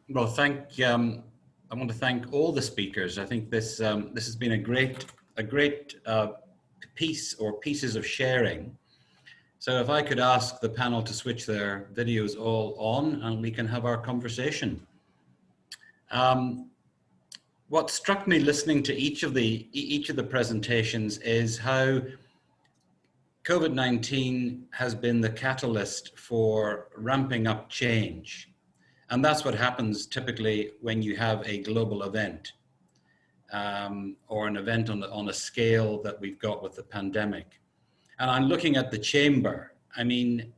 Well, I want to thank all the speakers. I think this has been a great piece or pieces of sharing. So if I could ask the panel to switch their videos all on, and we can have our conversation. What struck me listening to each of the presentations is how COVID-19 has been the catalyst for ramping up change. And that's what happens typically when you have a global event or an event on a scale that we've got with the pandemic. And I'm looking at the chamber. I mean,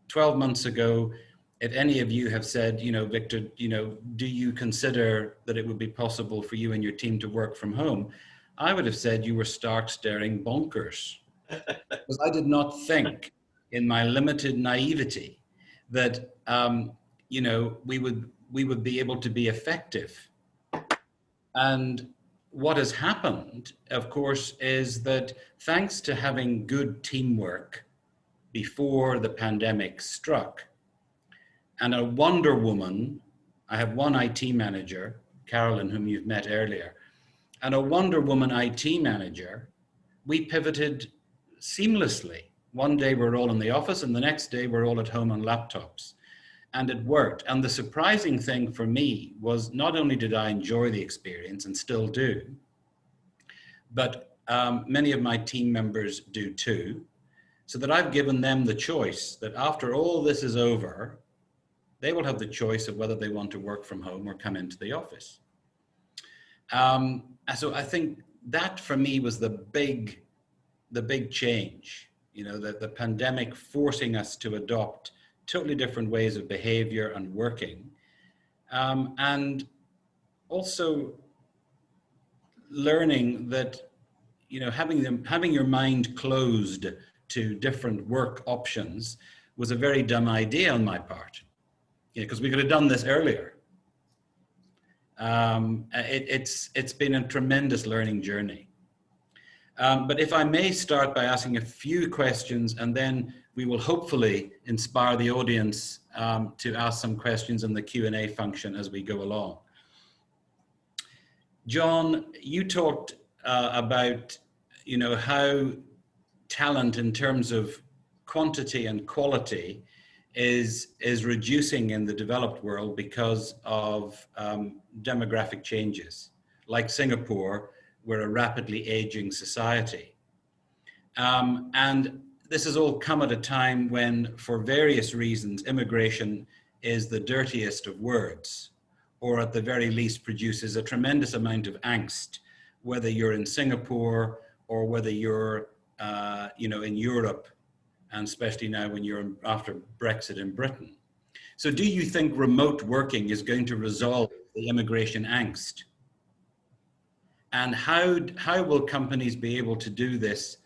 12 months ago, if any of you have said, Victor, do you consider that it would be possible for you and your team to work from home? I would have said you were stark staring bonkers. Because I did not think, in my limited naivety, that we would be able to be effective. And what has happened, of course, is that thanks to having good teamwork before the pandemic struck, and a Wonder Woman, I have one IT manager, Carolyn, whom you've met earlier, and a Wonder Woman IT manager, we pivoted seamlessly. One day we're all in the office and the next day we're all at home on laptops. And it worked. And the surprising thing for me was not only did I enjoy the experience and still do, but many of my team members do too, so that I've given them the choice that after all this is over, they will have the choice of whether they want to work from home or come into the office. So I think that for me was the big change, the pandemic forcing us to adopt totally different ways of behavior and working. And also learning that, having your mind closed to different work options was a very dumb idea on my part, because we could have done this earlier. It's been a tremendous learning journey. But if I may start by asking a few questions, and then we will hopefully inspire the audience to ask some questions in the Q&A function as we go along. John, you talked about, how talent in terms of quantity and quality is reducing in the developed world because of demographic changes. Like Singapore, we're a rapidly aging society. And this has all come at a time when, for various reasons, immigration is the dirtiest of words, or at the very least produces a tremendous amount of angst, whether you're in Singapore or whether you're, in Europe, and especially now when you're after Brexit in Britain. So do you think remote working is going to resolve the immigration angst? And how will companies be able to do this,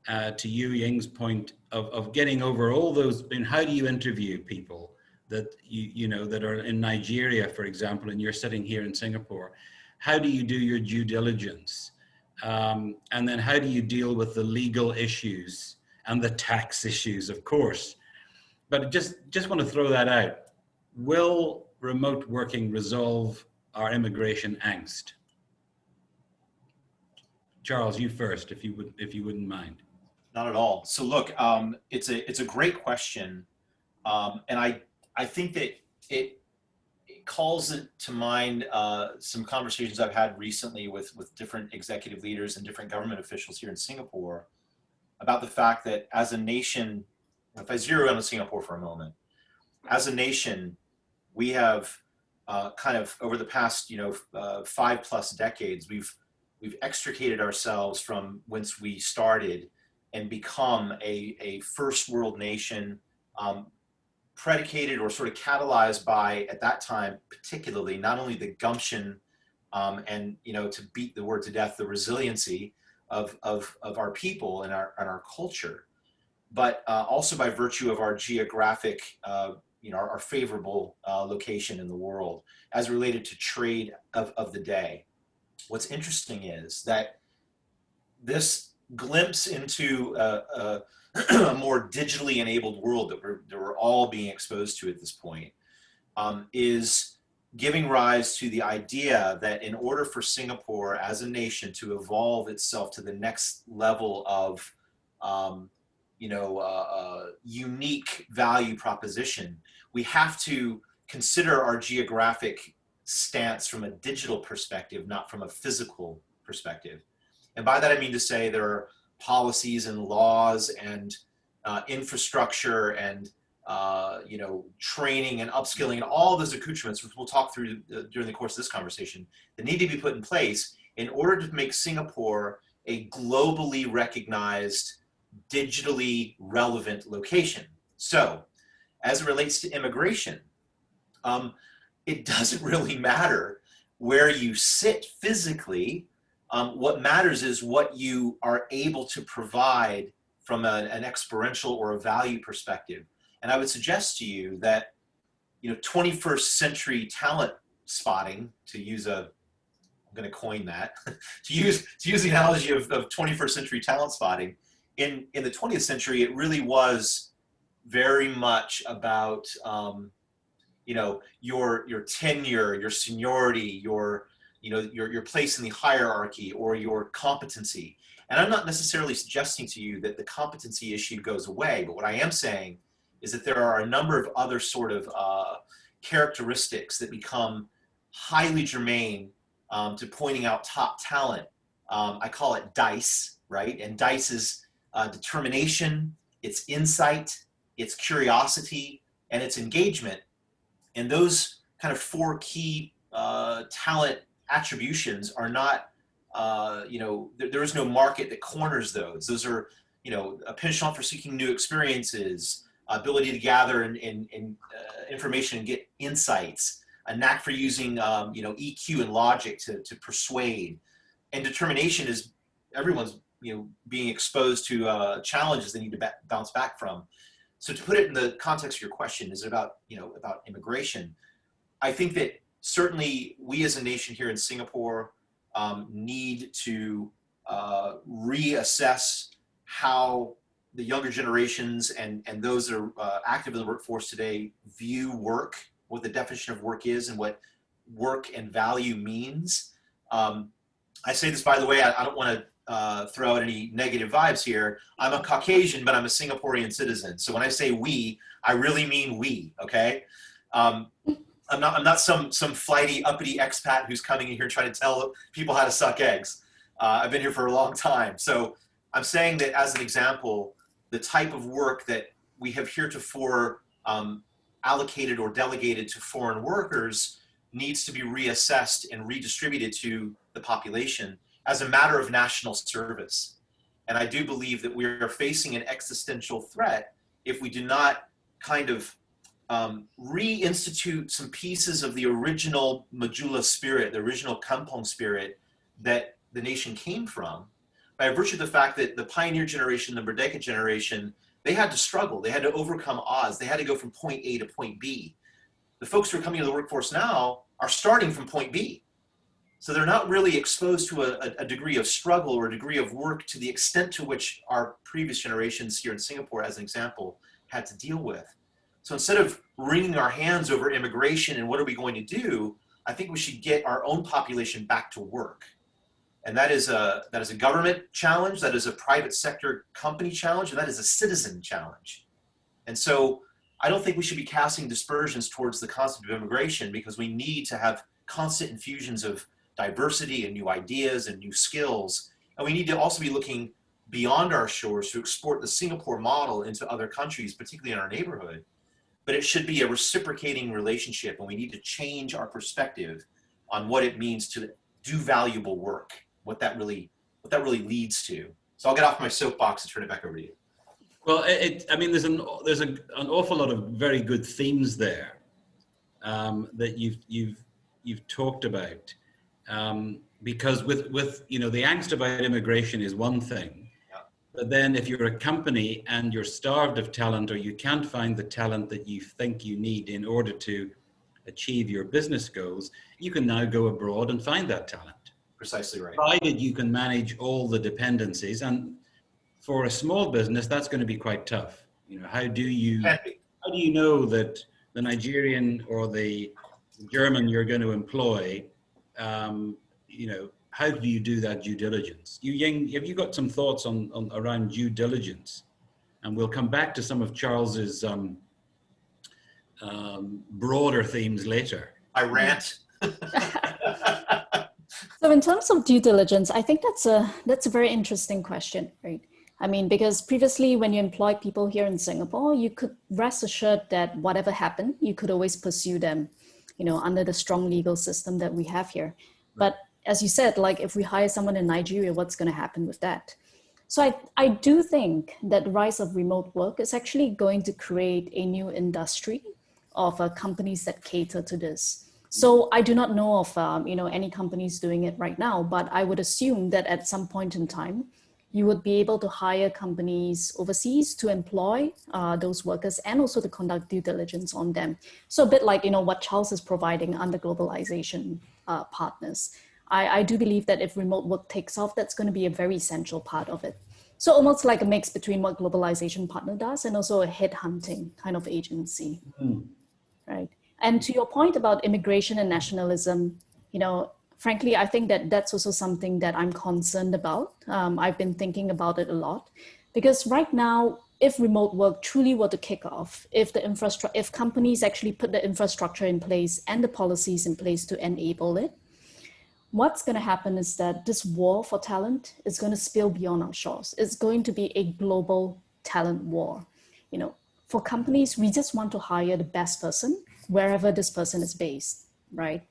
to Yu Ying's point of getting over all those, and how do you interview people that that are in Nigeria, for example, and you're sitting here in Singapore? How do you do your due diligence? And then how do you deal with the legal issues and the tax issues, of course? But just want to throw that out. Will remote working resolve our immigration angst? Charles, you first, if you wouldn't mind. Not at all. So look, it's a great question, and I think that it calls to mind some conversations I've had recently with different executive leaders and different government officials here in Singapore about the fact that as a nation, if I zero in on Singapore for a moment, as a nation, we have kind of over the past 5+ decades, we've extricated ourselves from whence we started and become a first world nation, predicated or sort of catalyzed by, at that time particularly, not only the gumption and to beat the word to death, the resiliency of our people and our culture, but also by virtue of our geographic, our favorable location in the world as related to trade of the day. What's interesting is that this glimpse into a more digitally enabled world that we're all being exposed to at this point is giving rise to the idea that in order for Singapore as a nation to evolve itself to the next level of unique value proposition, we have to consider our geographic stance from a digital perspective, not from a physical perspective. And by that I mean to say there are policies and laws and infrastructure and training and upskilling and all those accoutrements, which we'll talk through during the course of this conversation, that need to be put in place in order to make Singapore a globally recognized, digitally relevant location. So, as it relates to immigration, it doesn't really matter where you sit physically. What matters is what you are able to provide from an experiential or a value perspective. And I would suggest to you that, 21st century talent spotting, I'm going to coin that, to use the analogy of 21st century talent spotting, in the 20th century, it really was very much about, your tenure, your seniority, your place in the hierarchy, or your competency. And I'm not necessarily suggesting to you that the competency issue goes away, but what I am saying is that there are a number of other sort of characteristics that become highly germane to pointing out top talent. I call it DICE, right? And DICE is determination, it's insight, it's curiosity, and it's engagement. And those kind of 4 key talent attributions are not, there is no market that corners those. Those are, a penchant for seeking new experiences, ability to gather information and get insights, a knack for using, EQ and logic to persuade. And determination is everyone's, being exposed to challenges they need to bounce back from. So to put it in the context of your question, is it about, about immigration? I think that certainly we as a nation here in Singapore need to reassess how the younger generations and those that are active in the workforce today view work, what the definition of work is and what work and value means. I say this, by the way, I don't want to throw out any negative vibes here. I'm a Caucasian, but I'm a Singaporean citizen. So when I say we, I really mean we, okay? I'm not some flighty, uppity expat who's coming in here trying to tell people how to suck eggs. I've been here for a long time. So I'm saying that as an example, the type of work that we have heretofore allocated or delegated to foreign workers needs to be reassessed and redistributed to the population as a matter of national service. And I do believe that we are facing an existential threat if we do not kind of reinstitute some pieces of the original Majula spirit, the original Kampong spirit that the nation came from, by virtue of the fact that the pioneer generation, the Merdeka generation, they had to struggle, they had to overcome odds, they had to go from point A to point B. The folks who are coming to the workforce now are starting from point B. So they're not really exposed to a degree of struggle or a degree of work to the extent to which our previous generations here in Singapore, as an example, had to deal with. So instead of wringing our hands over immigration and what are we going to do, I think we should get our own population back to work. And that is a government challenge, that is a private sector company challenge, and that is a citizen challenge. And so I don't think we should be casting dispersions towards the concept of immigration, because we need to have constant infusions of diversity and new ideas and new skills. And we need to also be looking beyond our shores to export the Singapore model into other countries, particularly in our neighborhood. But it should be a reciprocating relationship, and we need to change our perspective on what it means to do valuable work, what that really leads to. So I'll get off my soapbox and turn it back over to you. Well, I mean, there's an awful lot of very good themes there that you've talked about. Because with you know, the angst about immigration is one thing, but then if you're a company and you're starved of talent, or you can't find the talent that you think you need in order to achieve your business goals, you can now go abroad and find that talent. Precisely right. Provided you can manage all the dependencies, and for a small business, that's going to be quite tough. You know, how do you know that the Nigerian or the German you're going to employ, you know, how do you do that due diligence? Ying, have you got some thoughts on around due diligence? And we'll come back to some of Charles's broader themes later. I rant. So in terms of due diligence, I think that's a very interesting question, right? I mean, because previously when you employed people here in Singapore, you could rest assured that whatever happened, you could always pursue them, you know, under the strong legal system that we have here. But as you said, like if we hire someone in Nigeria, what's going to happen with that? So I do think that the rise of remote work is actually going to create a new industry of companies that cater to this. So I do not know of you know, any companies doing it right now, but I would assume that at some point in time, you would be able to hire companies overseas to employ those workers and also to conduct due diligence on them. So a bit like, you know, what Charles is providing under globalization partners. I do believe that if remote work takes off, that's going to be a very essential part of it. So almost like a mix between what globalization partner does and also a headhunting kind of agency, right? And to your point about immigration and nationalism, you know, frankly, I think that that's also something that I'm concerned about. I've been thinking about it a lot, because right now, if remote work truly were to kick off, if companies actually put the infrastructure in place and the policies in place to enable it, what's going to happen is that this war for talent is going to spill beyond our shores. It's going to be a global talent war. You know, for companies, we just want to hire the best person wherever this person is based, right?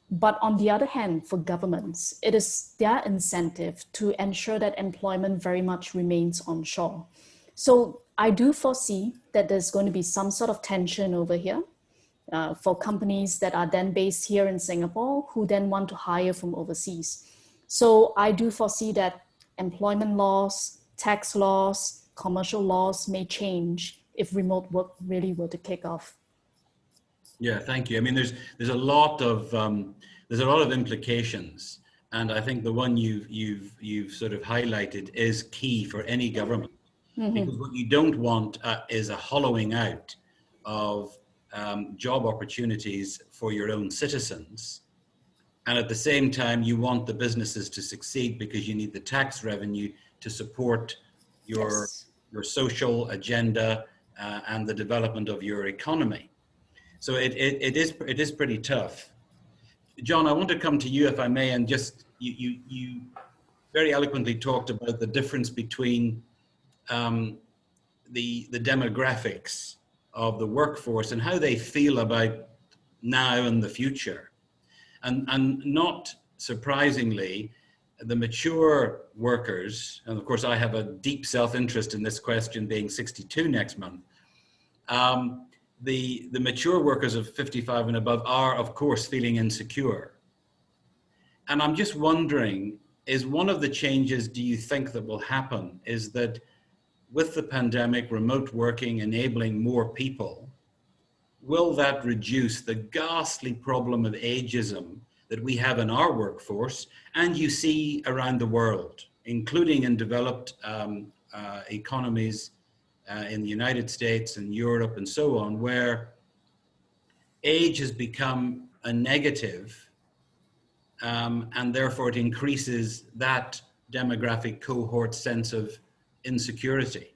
But on the other hand, for governments, it is their incentive to ensure that employment very much remains onshore. So I do foresee that there's going to be some sort of tension over here for companies that are then based here in Singapore who then want to hire from overseas. So I do foresee that employment laws, tax laws, commercial laws may change if remote work really were to kick off. Yeah, thank you. I mean, there's a lot of implications, and I think the one you've sort of highlighted is key for any government, because what you don't want is a hollowing out of job opportunities for your own citizens, and at the same time you want the businesses to succeed because you need the tax revenue to support your social agenda and the development of your economy. So it is pretty tough. John, I want to come to you, if I may, and just you very eloquently talked about the difference between the demographics of the workforce and how they feel about now and the future. And not surprisingly, the mature workers, and of course I have a deep self-interest in this question, being 62 next month, the mature workers of 55 and above are of course feeling insecure. And I'm just wondering, is one of the changes, do you think, that will happen is that with the pandemic, remote working enabling more people, will that reduce the ghastly problem of ageism that we have in our workforce and you see around the world, including in developed economies in the United States and Europe and so on, where age has become a negative and therefore it increases that demographic cohort sense of insecurity?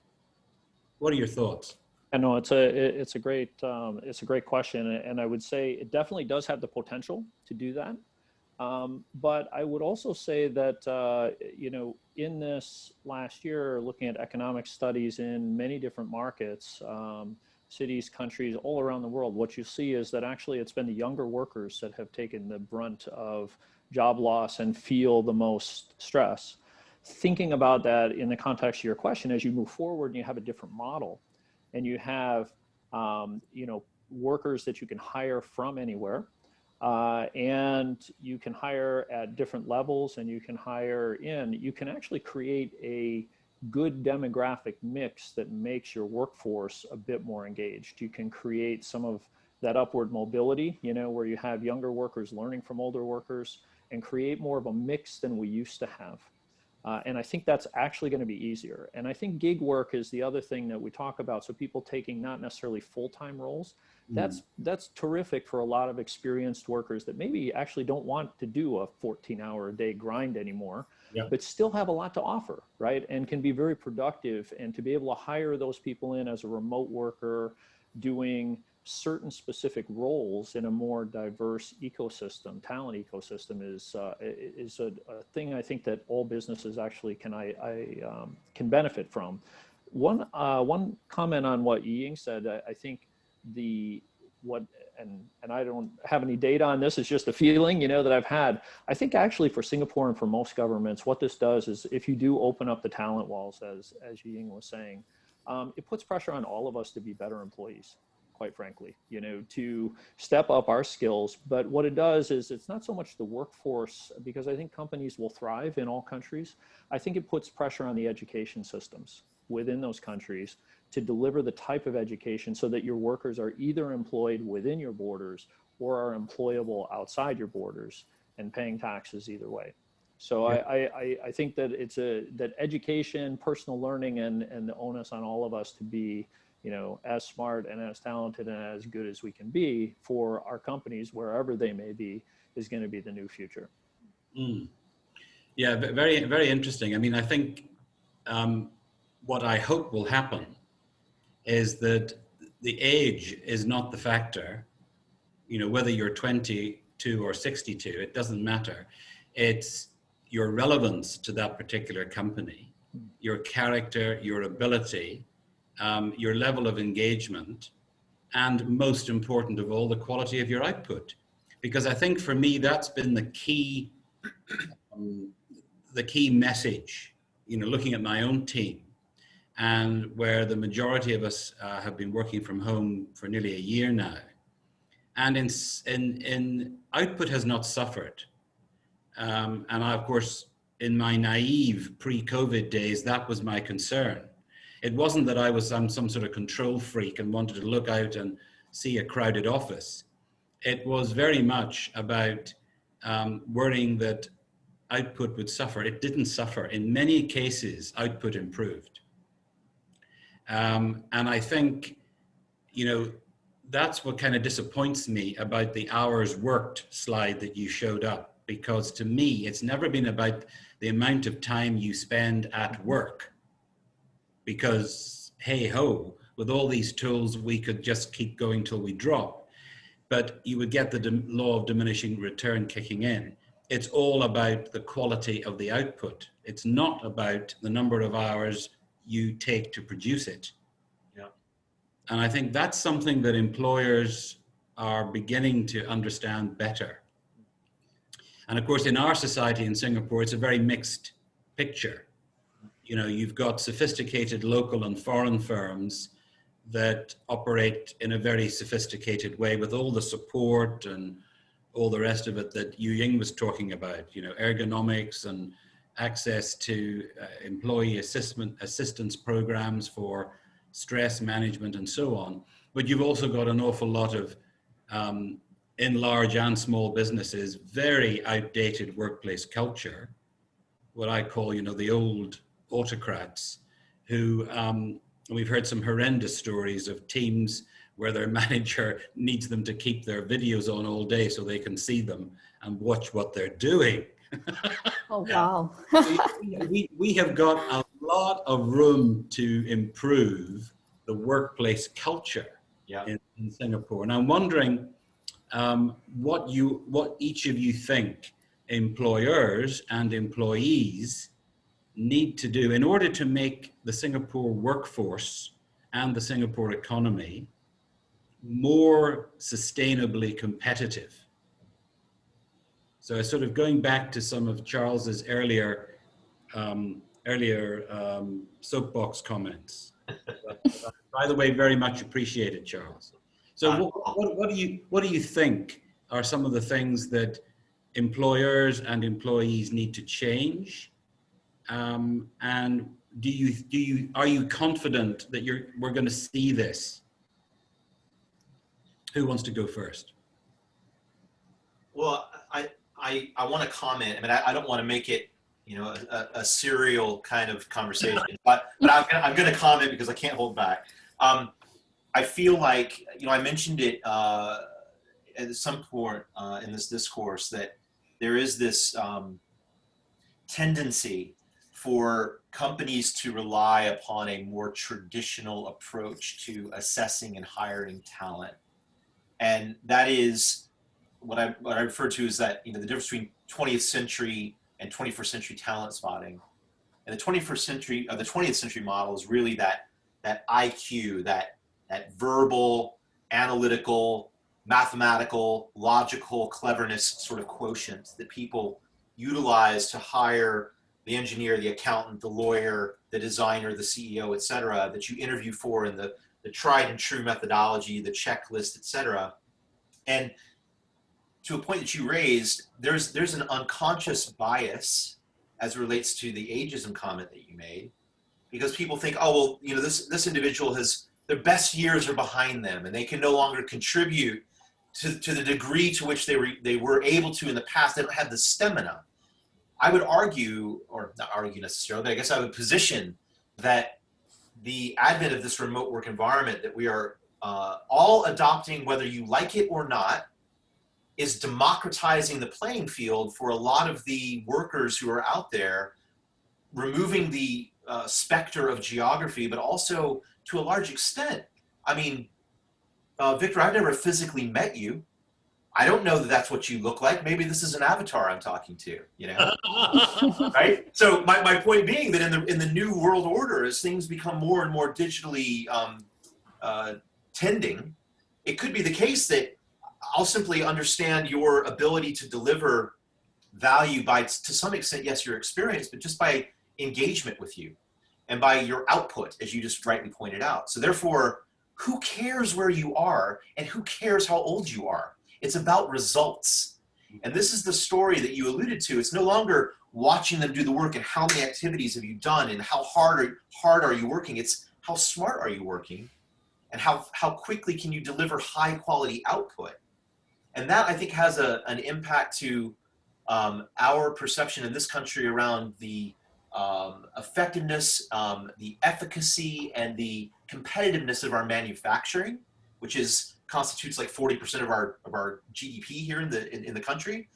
What are your thoughts? I know it's a great question, and I would say it definitely does have the potential to do that. But I would also say that in this last year, looking at economic studies in many different markets, cities, countries all around the world, what you see is that actually it's been the younger workers that have taken the brunt of job loss and feel the most stress. Thinking about that in the context of your question, as you move forward and you have a different model, and you have workers that you can hire from anywhere, and you can hire at different levels, and you can hire in, you can actually create a good demographic mix that makes your workforce a bit more engaged. You can create some of that upward mobility, where you have younger workers learning from older workers, and create more of a mix than we used to have. And I think that's actually going to be easier. And I think gig work is the other thing that we talk about. So people taking not necessarily full-time roles, that's terrific for a lot of experienced workers that maybe actually don't want to do a 14-hour-a-day grind anymore, but still have a lot to offer, right? And can be very productive. And to be able to hire those people in as a remote worker, doing certain specific roles in a more diverse ecosystem, talent ecosystem, is a thing I think that all businesses actually can benefit from. One comment on what Yiying said, I think and I don't have any data on this, it's just a feeling, that I've had. I think actually for Singapore and for most governments, what this does is if you do open up the talent walls, as Yiying was saying, it puts pressure on all of us to be better employees, quite frankly, to step up our skills. But what it does is it's not so much the workforce, because I think companies will thrive in all countries. I think it puts pressure on the education systems within those countries to deliver the type of education so that your workers are either employed within your borders or are employable outside your borders and paying taxes either way. So I think that that education, personal learning, and the onus on all of us to be as smart and as talented and as good as we can be for our companies, wherever they may be, is going to be the new future. Yeah, very, very interesting. I mean, I think what I hope will happen is that the age is not the factor, whether you're 22 or 62, it doesn't matter. It's your relevance to that particular company, your character, your ability, your level of engagement, and most important of all, the quality of your output. Because I think for me, that's been the key message, looking at my own team, and where the majority of us have been working from home for nearly a year now. And in output has not suffered. And I, of course, in my naive pre-COVID days, that was my concern. It wasn't that I was some sort of control freak and wanted to look out and see a crowded office. It was very much about worrying that output would suffer. It didn't suffer. In many cases, output improved. And I think, that's what kind of disappoints me about the hours worked slide that you showed up, because to me, it's never been about the amount of time you spend at work, because hey ho, with all these tools, we could just keep going till we drop, but you would get the law of diminishing return kicking in. It's all about the quality of the output. It's not about the number of hours you take to produce it. And I think that's something that employers are beginning to understand better. And of course, in our society in Singapore, it's a very mixed picture. You know, you've got sophisticated local and foreign firms that operate in a very sophisticated way with all the support and all the rest of it that Yu Ying was talking about, you know, ergonomics and access to employee assistance programs for stress management and so on. But you've also got an awful lot of, in large and small businesses, very outdated workplace culture, what I call, you know, the old autocrats who, we've heard some horrendous stories of teams where their manager needs them to keep their videos on all day so they can see them and watch what they're doing. Oh, wow. we have got a lot of room to improve the workplace culture in Singapore. And I'm wondering what each of you think employers and employees need to do in order to make the Singapore workforce and the Singapore economy more sustainably competitive. So sort of going back to some of Charles's earlier soapbox comments. By the way, very much appreciated, Charles. So what do you think are some of the things that employers and employees need to change? And are you confident that we're going to see this? Who wants to go first? Well, I want to comment. I mean, I don't want to make it, you know, a serial kind of conversation, but I'm going to comment because I can't hold back. I feel like, you know, I mentioned it at some point in this discourse that there is this tendency for companies to rely upon a more traditional approach to assessing and hiring talent. And that is what I refer to as that, you know, the difference between 20th century and 21st century talent spotting. And the 20th century model is really that IQ, that verbal, analytical, mathematical, logical cleverness sort of quotient that people utilize to hire the engineer, the accountant, the lawyer, the designer, the CEO, et cetera, that you interview for in the tried and true methodology, the checklist, et cetera. And to a point that you raised, there's an unconscious bias as it relates to the ageism comment that you made, because people think, oh, well, you know, this individual their best years are behind them and they can no longer contribute to the degree to which they were able to in the past. They don't have the stamina. I would argue, or not argue necessarily, but I guess I would position that the advent of this remote work environment that we are all adopting, whether you like it or not, is democratizing the playing field for a lot of the workers who are out there, removing the specter of geography, but also to a large extent. I mean, Victor, I've never physically met you. I don't know that that's what you look like. Maybe this is an avatar I'm talking to, you know? Right? So my point being that in the new world order, as things become more and more digitally tending, it could be the case that I'll simply understand your ability to deliver value by, to some extent, yes, your experience, but just by engagement with you and by your output, as you just rightly pointed out. So therefore, who cares where you are and who cares how old you are? It's about results. And this is the story that you alluded to. It's no longer watching them do the work and how many activities have you done and how hard are you working. It's how smart are you working and how quickly can you deliver high quality output. And that, I think, has an impact to our perception in this country around the effectiveness, the efficacy, and the competitiveness of our manufacturing, which constitutes like 40% of our GDP here in the country.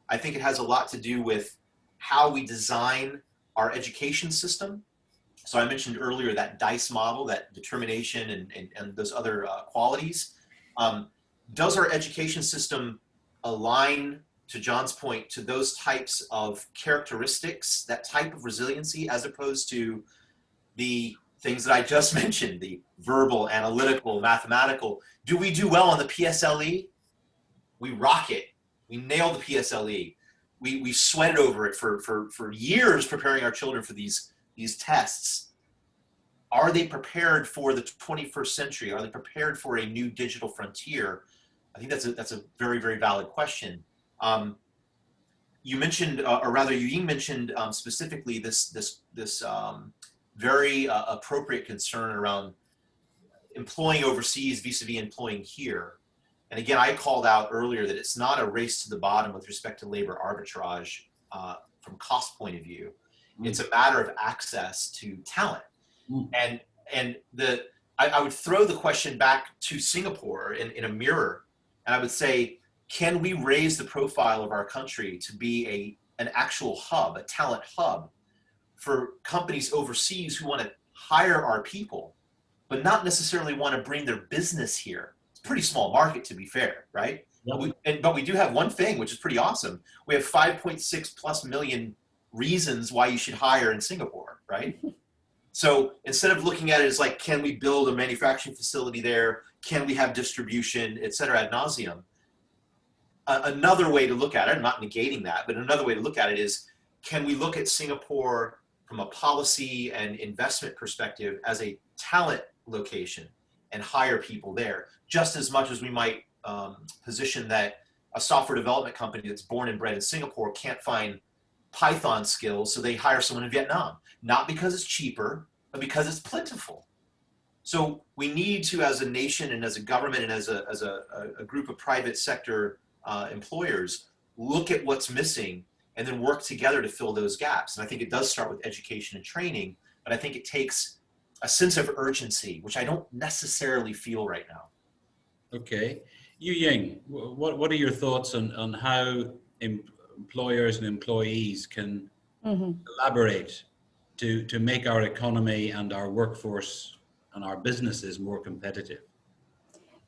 I think it has a lot to do with how we design our education system. So I mentioned earlier that DICE model, that determination and those other qualities. Does our education system align, to John's point, to those types of characteristics, that type of resiliency, as opposed to the things that I just mentioned, the verbal, analytical, mathematical. Do we do well on the PSLE? We rock it. We nail the PSLE. We sweated over it for years preparing our children for these tests. Are they prepared for the 21st century? Are they prepared for a new digital frontier? I think that's a very, very valid question. You mentioned, or rather, Yuying mentioned specifically this very appropriate concern around employing overseas vis-a-vis employing here. And again, I called out earlier that it's not a race to the bottom with respect to labor arbitrage from cost point of view. It's a matter of access to talent. And I would throw the question back to Singapore in a mirror, and I would say, can we raise the profile of our country to be an actual hub, a talent hub for companies overseas who want to hire our people, but not necessarily want to bring their business here? It's a pretty small market, to be fair, right? But we do have one thing, which is pretty awesome. We have 5.6+ million reasons why you should hire in Singapore, right? So instead of looking at it as like, can we build a manufacturing facility there? Can we have distribution, et cetera, ad nauseum? Another way to look at it, I'm not negating that, but another way to look at it is, can we look at Singapore from a policy and investment perspective as a talent location and hire people there, just as much as we might position that a software development company that's born and bred in Singapore can't find Python skills, so they hire someone in Vietnam, not because it's cheaper, but because it's plentiful. So we need to, as a nation and as a government and as a group of private sector employers, look at what's missing and then work together to fill those gaps. And I think it does start with education and training, but I think it takes a sense of urgency, which I don't necessarily feel right now. Okay. Yuying, what are your thoughts on how employers and employees can collaborate to make our economy and our workforce and our businesses more competitive?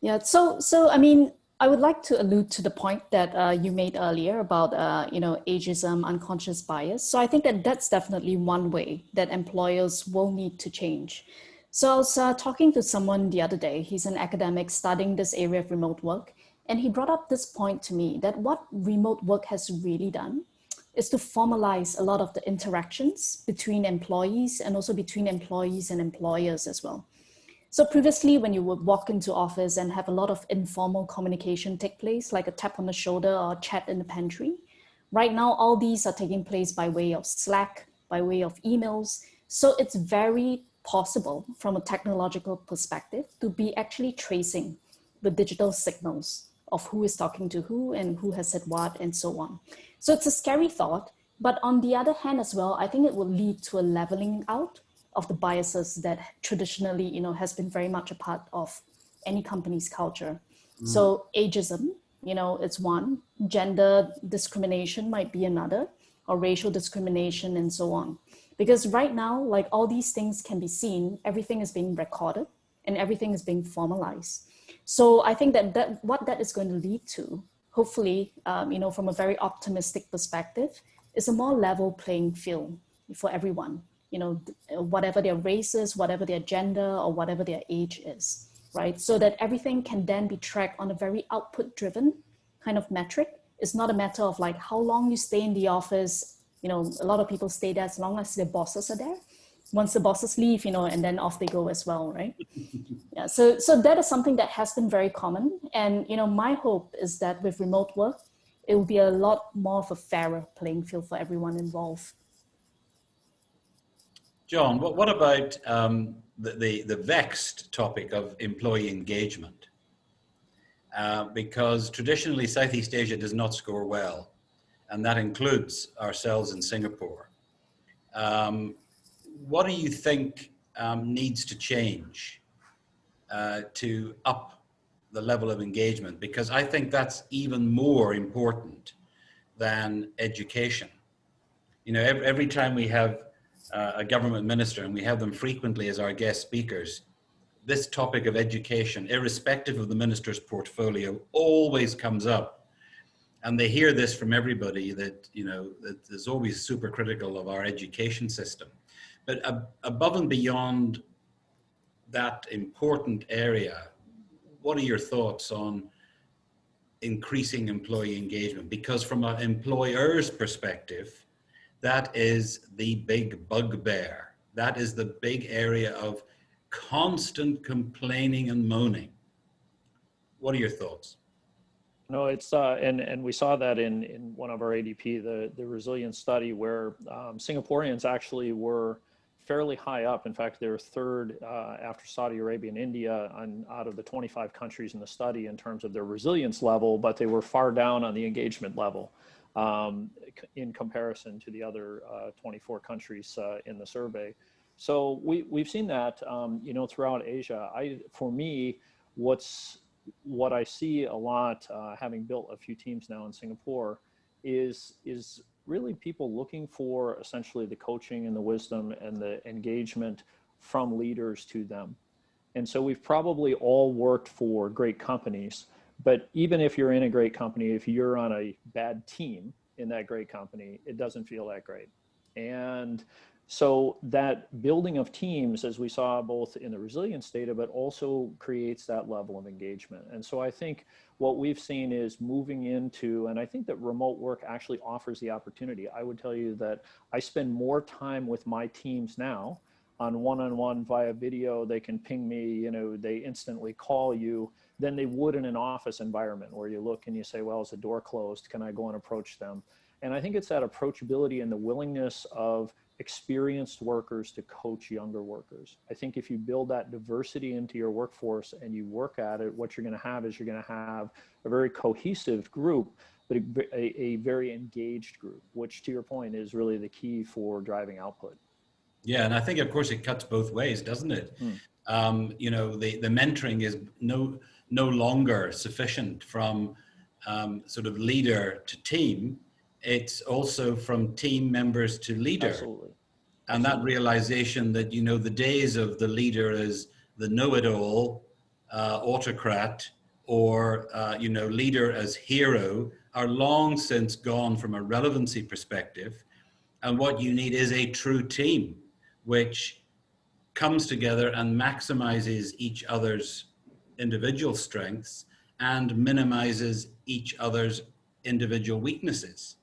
Yeah, so I mean, I would like to allude to the point that you made earlier about, ageism, unconscious bias. So I think that that's definitely one way that employers will need to change. So I was talking to someone the other day. He's an academic studying this area of remote work. And he brought up this point to me that what remote work has really done is to formalize a lot of the interactions between employees and also between employees and employers as well. So previously, when you would walk into office and have a lot of informal communication take place, like a tap on the shoulder or chat in the pantry, right now, all these are taking place by way of Slack, by way of emails. So it's very possible from a technological perspective to be actually tracing the digital signals of who is talking to who and who has said what and so on. So it's a scary thought, but on the other hand as well, I think it will lead to a leveling out of the biases that traditionally, has been very much a part of any company's culture. So ageism, it's one, gender discrimination might be another, or racial discrimination and so on. Because right now, like all these things can be seen, everything is being recorded and everything is being formalized. So I think that what that is going to lead to, hopefully, from a very optimistic perspective, is a more level playing field for everyone. Whatever their race is, whatever their gender, or whatever their age is, right? So that everything can then be tracked on a very output-driven kind of metric. It's not a matter of like how long you stay in the office. A lot of people stay there as long as their bosses are there. Once the bosses leave, and then off they go as well, right? Yeah. So that is something that has been very common. And, my hope is that with remote work, it will be a lot more of a fairer playing field for everyone involved. John, what about the vexed topic of employee engagement? Because traditionally Southeast Asia does not score well, and that includes ourselves in Singapore. What do you think needs to change to up the level of engagement? Because I think that's even more important than education. Every time we have a government minister, and we have them frequently as our guest speakers, this topic of education, irrespective of the minister's portfolio, always comes up. And they hear this from everybody that, that is always super critical of our education system. But above and beyond that important area, what are your thoughts on increasing employee engagement? Because from an employer's perspective, that is the big bugbear. That is the big area of constant complaining and moaning. What are your thoughts? No, it's and we saw that in one of our ADP, the resilience study, where Singaporeans actually were fairly high up. In fact, they're third after Saudi Arabia and India out of the 25 countries in the study in terms of their resilience level, but they were far down on the engagement level in comparison to the other 24 countries in the survey. So we've seen that throughout Asia. For me, what I see a lot, having built a few teams now in Singapore, is really people looking for essentially the coaching and the wisdom and the engagement from leaders to them. And so we've probably all worked for great companies, but even if you're in a great company, if you're on a bad team in that great company, it doesn't feel that great. And so that building of teams, as we saw both in the resilience data, but also creates that level of engagement. And so I think what we've seen is moving into, and I think that remote work actually offers the opportunity. I would tell you that I spend more time with my teams now on one-on-one via video. They can ping me, they instantly call you, than they would in an office environment where you look and you say, well, is the door closed? Can I go and approach them? And I think it's that approachability and the willingness of experienced workers to coach younger workers. I think if you build that diversity into your workforce and you work at it, what you're going to have is you're going to have a very cohesive group, but a very engaged group, which, to your point, is really the key for driving output. Yeah, and I think, of course, it cuts both ways, doesn't it? The mentoring is no longer sufficient from sort of leader to team. It's also from team members to leader. Absolutely. And that realization that, the days of the leader as the know-it-all autocrat or, leader as hero are long since gone from a relevancy perspective. And what you need is a true team, which comes together and maximizes each other's individual strengths and minimizes each other's individual weaknesses.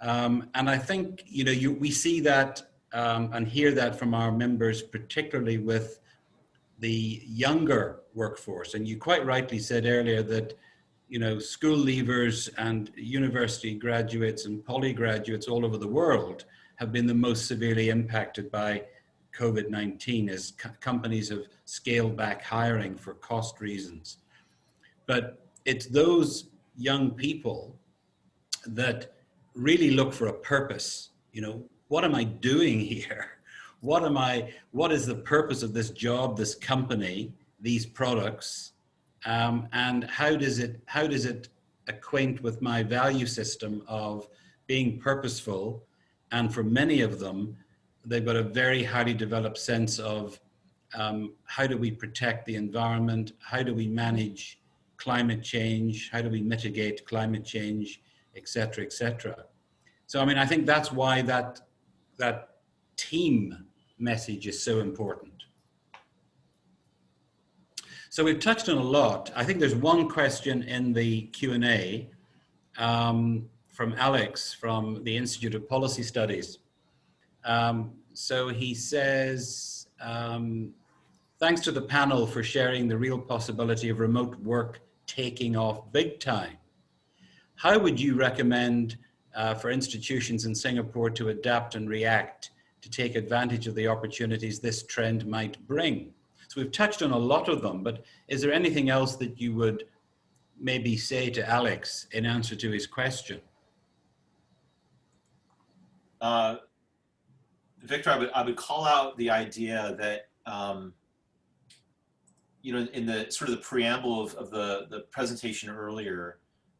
And I think, we see that and hear that from our members, particularly with the younger workforce. And you quite rightly said earlier that, school leavers and university graduates and poly graduates all over the world have been the most severely impacted by COVID-19 as companies have scaled back hiring for cost reasons. But it's those young people that really look for a purpose. What am I doing here? What is the purpose of this job, this company, these products? And how does it acquaint with my value system of being purposeful? And for many of them, they've got a very highly developed sense of how do we protect the environment? How do we manage climate change? How do we mitigate climate change, et cetera, et cetera? So, I think that's why that team message is so important. So we've touched on a lot. I think there's one question in the Q&A from Alex from the Institute of Policy Studies. So he says, thanks to the panel for sharing the real possibility of remote work taking off big time. How would you recommend for institutions in Singapore to adapt and react to take advantage of the opportunities this trend might bring? So we've touched on a lot of them, but is there anything else that you would maybe say to Alex in answer to his question? Victor, I would call out the idea that, in the sort of the preamble of the presentation earlier,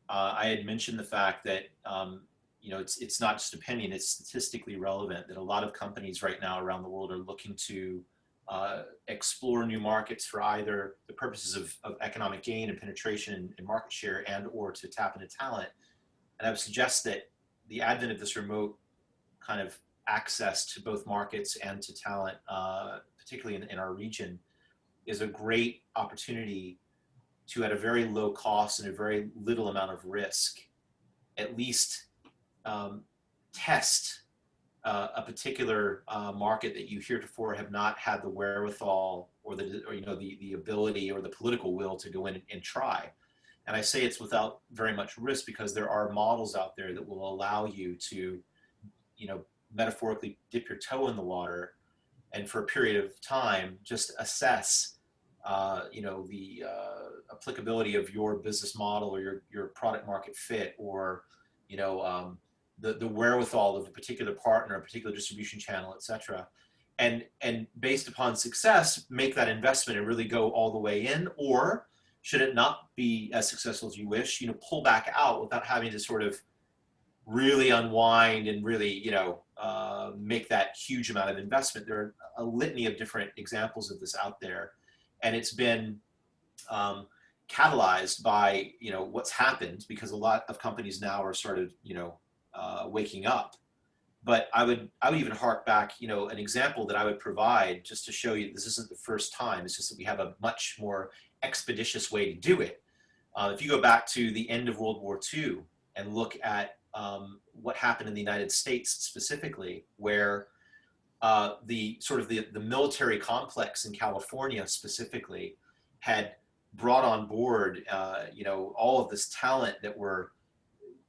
I had mentioned the fact that, it's not just opinion, it's statistically relevant that a lot of companies right now around the world are looking to explore new markets for either the purposes of economic gain and penetration and market share and or to tap into talent. And I would suggest that the advent of this remote kind of access to both markets and to talent, particularly in our region, is a great opportunity to, at a very low cost and a very little amount of risk, at least test a particular market that you heretofore have not had the wherewithal or the ability or the political will to go in and try. And I say it's without very much risk because there are models out there that will allow you to, metaphorically dip your toe in the water and for a period of time just assess, the applicability of your business model or your product market fit, or, the wherewithal of a particular partner, a particular distribution channel, et cetera. And based upon success, make that investment and really go all the way in, or should it not be as successful as you wish, pull back out without having to sort of really unwind and really, make that huge amount of investment. There are a litany of different examples of this out there, and it's been catalyzed by, what's happened, because a lot of companies now are sort of, waking up. But I would even hark back, an example that I would provide just to show you this isn't the first time. It's just that we have a much more expeditious way to do it. If you go back to the end of World War II and look at what happened in the United States specifically, where the military complex in California specifically had brought on board, all of this talent that were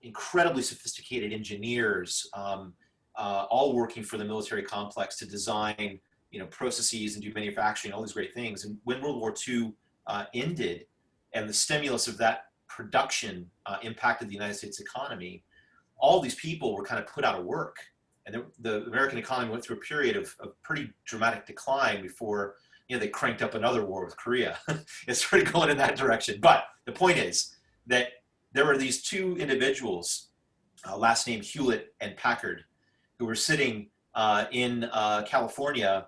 incredibly sophisticated engineers, all working for the military complex to design, processes and do manufacturing, all these great things. And when World War II ended and the stimulus of that production impacted the United States economy, all these people were kind of put out of work. And the American economy went through a period of pretty dramatic decline before, they cranked up another war with Korea. It started going in that direction. But the point is that there were these two individuals, last name Hewlett and Packard, who were sitting in California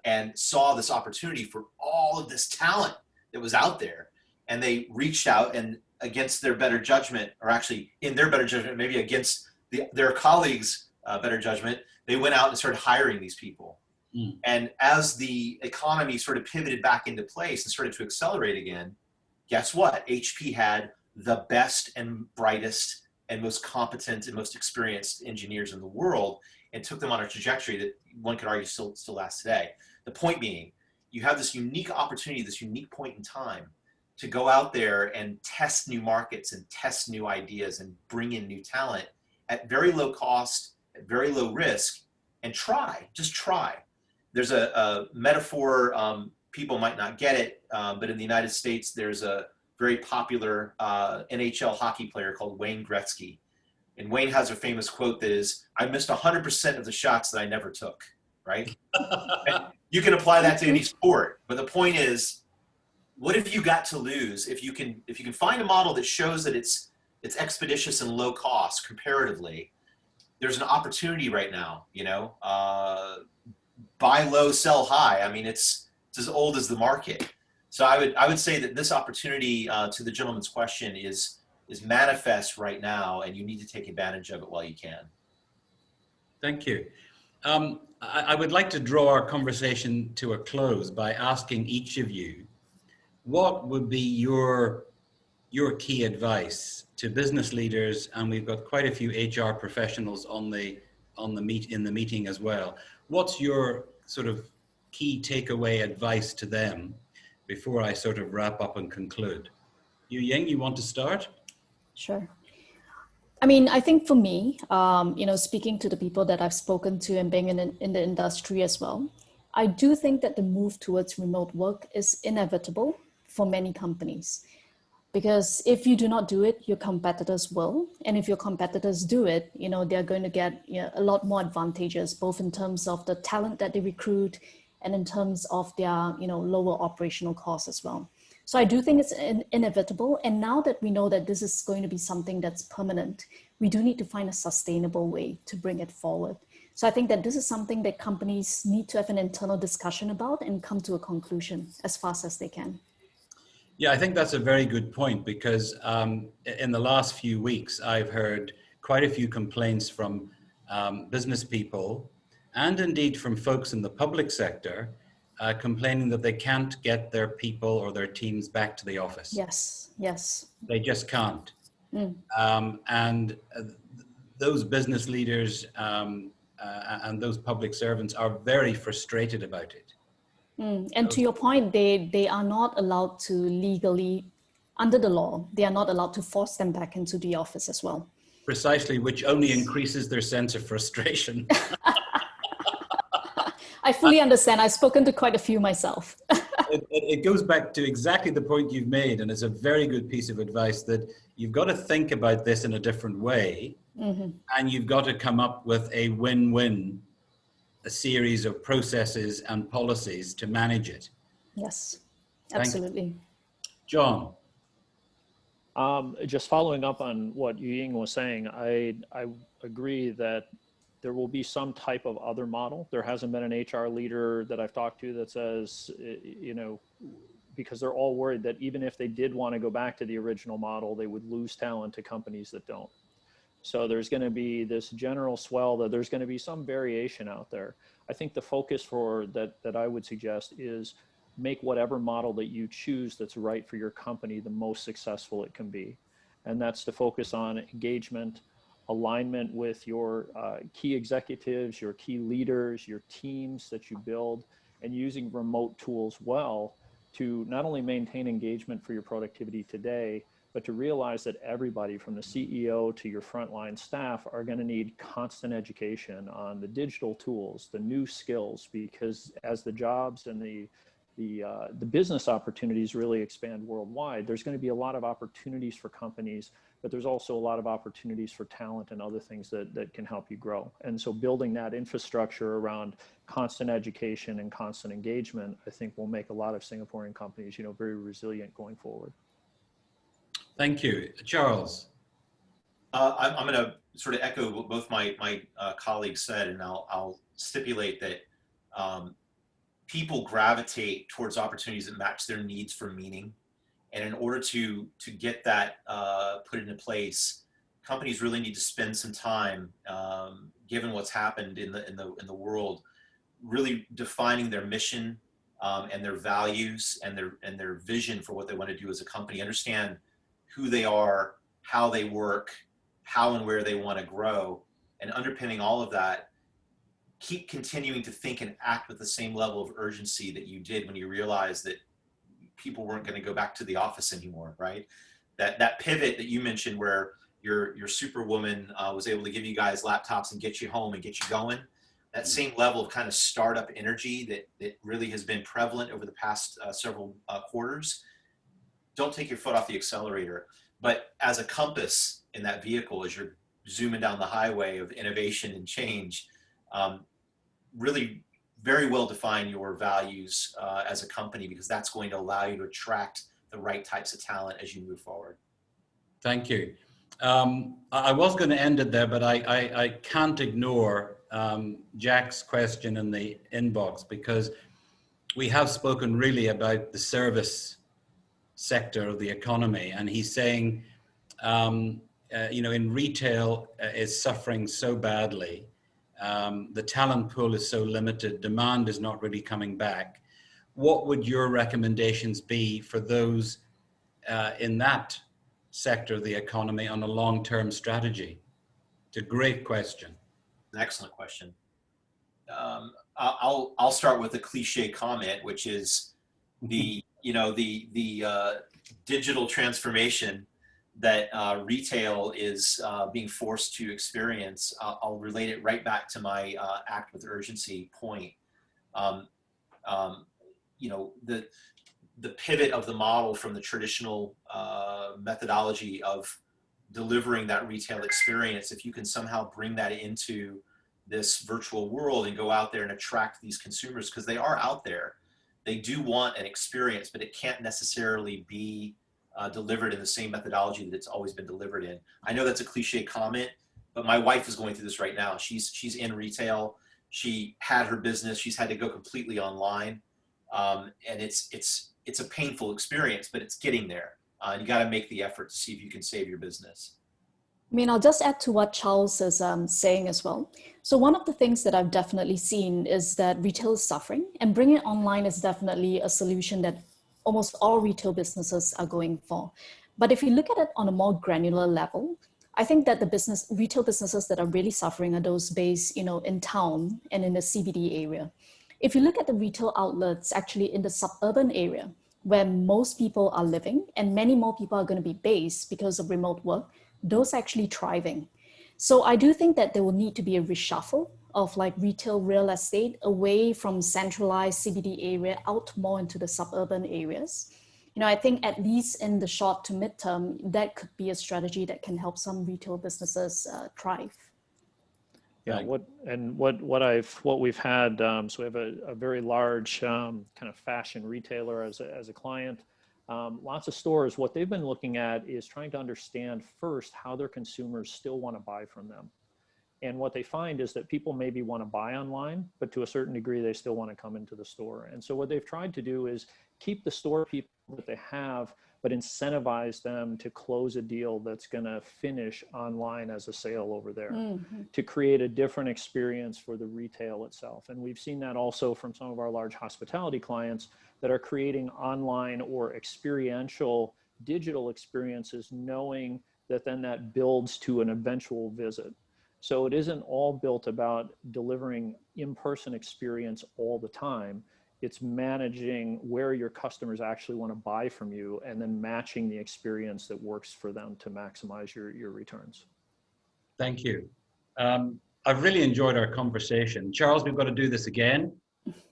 and saw this opportunity for all of this talent that was out there. And they reached out, and against their better judgment, or actually in their better judgment, maybe against their colleagues' better judgment, they went out and started hiring these people. Mm. And as the economy sort of pivoted back into place and started to accelerate again, guess what? HP had the best and brightest and most competent and most experienced engineers in the world, and took them on a trajectory that one could argue still lasts today. The point being, you have this unique opportunity, this unique point in time to go out there and test new markets and test new ideas and bring in new talent at very low cost, at very low risk, and just try. There's a metaphor, people might not get it, but in the United States, there's a very popular NHL hockey player called Wayne Gretzky. And Wayne has a famous quote that is, "I missed 100% of the shots that I never took," right? You can apply that to any sport, but the point is, what have you got to lose if you can find a model that shows that it's expeditious and low cost comparatively? There's an opportunity right now, buy low, sell high. I mean, it's as old as the market. So I would say that this opportunity, to the gentleman's question, is manifest right now, and you need to take advantage of it while you can. Thank you. I would like to draw our conversation to a close by asking each of you, what would be your key advice to business leaders? And we've got quite a few HR professionals in the meeting as well. What's your sort of key takeaway advice to them before I sort of wrap up and conclude? Yu-Ying, you want to start? Sure. I mean, I think for me, speaking to the people that I've spoken to and being in the industry as well, I do think that the move towards remote work is inevitable for many companies. Because if you do not do it, your competitors will. And if your competitors do it, they're going to get a lot more advantages, both in terms of the talent that they recruit and in terms of their lower operational costs as well. So I do think it's inevitable. And now that we know that this is going to be something that's permanent, we do need to find a sustainable way to bring it forward. So I think that this is something that companies need to have an internal discussion about and come to a conclusion as fast as they can. Yeah, I think that's a very good point, because in the last few weeks, I've heard quite a few complaints from business people and indeed from folks in the public sector complaining that they can't get their people or their teams back to the office. Yes, yes. They just can't. Mm. And those business leaders and those public servants are very frustrated about it. And to your point, they are not allowed to legally, under the law, they are not allowed to force them back into the office as well. Precisely, which only increases their sense of frustration. I fully understand. I've spoken to quite a few myself. It goes back to exactly the point you've made, and it's a very good piece of advice that you've got to think about this in a different way, and you've got to come up with a win-win, a series of processes and policies to manage it. Yes, absolutely. John. Just following up on what Ying was saying, I agree that there will be some type of other model. There hasn't been an HR leader that I've talked to that says, you know, because they're all worried that even if they did want to go back to the original model, they would lose talent to companies that don't. So there's going to be this general swell that there's going to be some variation out there. I think the focus for that I would suggest is make whatever model that you choose that's right for your company the most successful it can be. And that's to focus on engagement, alignment with your key executives, your key leaders, your teams that you build, and using remote tools well to not only maintain engagement for your productivity today, but to realize that everybody from the CEO to your frontline staff are going to need constant education on the digital tools, the new skills, because as the jobs and the business opportunities really expand worldwide, there's going to be a lot of opportunities for companies, but there's also a lot of opportunities for talent and other things that can help you grow. And so building that infrastructure around constant education and constant engagement, I think will make a lot of Singaporean companies, you know, very resilient going forward. Thank you. Charles. I'm going to sort of echo what both my colleagues said, and I'll stipulate that people gravitate towards opportunities that match their needs for meaning. And in order to get that put into place, companies really need to spend some time, given what's happened in the world, really defining their mission and their values and their vision for what they want to do as a company. Understand who they are, how they work, how and where they want to grow, and underpinning all of that, keep continuing to think and act with the same level of urgency that you did when you realized that people weren't going to go back to the office anymore, right? That pivot that you mentioned where your superwoman was able to give you guys laptops and get you home and get you going, that same level of kind of startup energy that really has been prevalent over the past several quarters. Don't take your foot off the accelerator, but as a compass in that vehicle, as you're zooming down the highway of innovation and change, really very well define your values as a company, because that's going to allow you to attract the right types of talent as you move forward. Thank you. I was going to end it there, but I can't ignore Jack's question in the inbox, because we have spoken really about the service sector of the economy, and he's saying, you know, in retail is suffering so badly. The talent pool is so limited, demand is not really coming back. What would your recommendations be for those in that sector of the economy on a long-term strategy? It's a great question. An excellent question. I'll start with a cliche comment, which is the digital transformation that retail is being forced to experience. I'll relate it right back to my act with urgency point. You know, the pivot of the model from the traditional methodology of delivering that retail experience, if you can somehow bring that into this virtual world and go out there and attract these consumers, because they are out there. They do want an experience, but it can't necessarily be delivered in the same methodology that it's always been delivered in. I know that's a cliche comment, but my wife is going through this right now. She's in retail. She had her business. She's had to go completely online, and it's a painful experience, but it's getting there. You got to make the effort to see if you can save your business. I mean, I'll just add to what Charles is saying as well. So one of the things that I've definitely seen is that retail is suffering, and bringing it online is definitely a solution that almost all retail businesses are going for. But if you look at it on a more granular level, I think that the retail businesses that are really suffering are those based, in town and in the CBD area. If you look at the retail outlets actually in the suburban area, where most people are living and many more people are going to be based because of remote work, those are actually thriving. So I do think that there will need to be a reshuffle of like retail real estate away from centralized CBD area out more into the suburban areas. I think at least in the short to midterm, that could be a strategy that can help some retail businesses thrive. Yeah, what we've had, so we have a very large kind of fashion retailer as a client. Lots of stores, what they've been looking at is trying to understand first how their consumers still want to buy from them. And what they find is that people maybe want to buy online, but to a certain degree, they still want to come into the store. And so what they've tried to do is keep the store people that they have, but incentivize them to close a deal that's going to finish online as a sale over there, to create a different experience for the retail itself. And we've seen that also from some of our large hospitality clients that are creating online or experiential digital experiences, knowing that then that builds to an eventual visit. So it isn't all built about delivering in-person experience all the time. It's managing where your customers actually want to buy from you and then matching the experience that works for them to maximize your returns. Thank you. I've really enjoyed our conversation. Charles, we've got to do this again.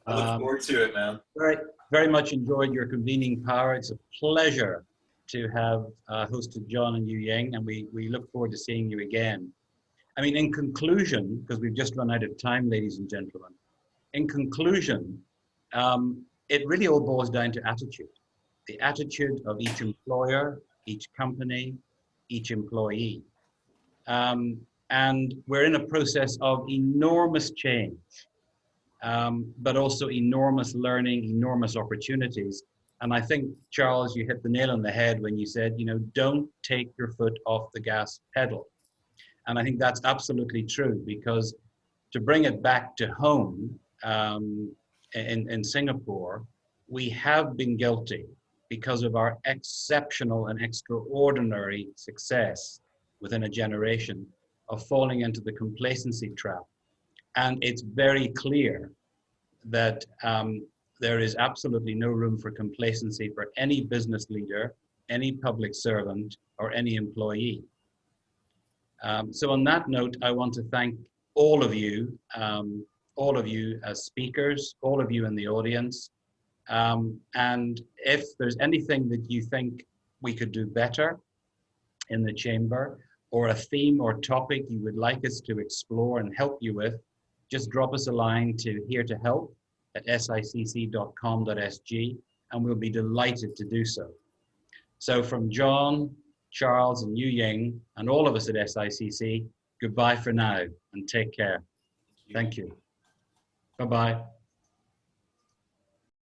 I look forward to it, man. Very, very much enjoyed your convening power. It's a pleasure to have hosted John and Yu Ying, and we look forward to seeing you again. I mean, in conclusion, because we've just run out of time, ladies and gentlemen, in conclusion, it really all boils down to attitude. The attitude of each employer, each company, each employee. And we're in a process of enormous change, but also enormous learning, enormous opportunities. And I think, Charles, you hit the nail on the head when you said, don't take your foot off the gas pedal. And I think that's absolutely true, because to bring it back to home in Singapore, we have been guilty, because of our exceptional and extraordinary success within a generation, of falling into the complacency trap. And it's very clear that there is absolutely no room for complacency for any business leader, any public servant, or any employee. So on that note, I want to thank all of you as speakers, all of you in the audience. And if there's anything that you think we could do better in the chamber, or a theme or topic you would like us to explore and help you with, just drop us a line to here-to-help@sicc.com.sg, and we'll be delighted to do so. So from John, Charles, and Yu Ying, and all of us at SICC, goodbye for now, and take care. Thank you. Bye-bye.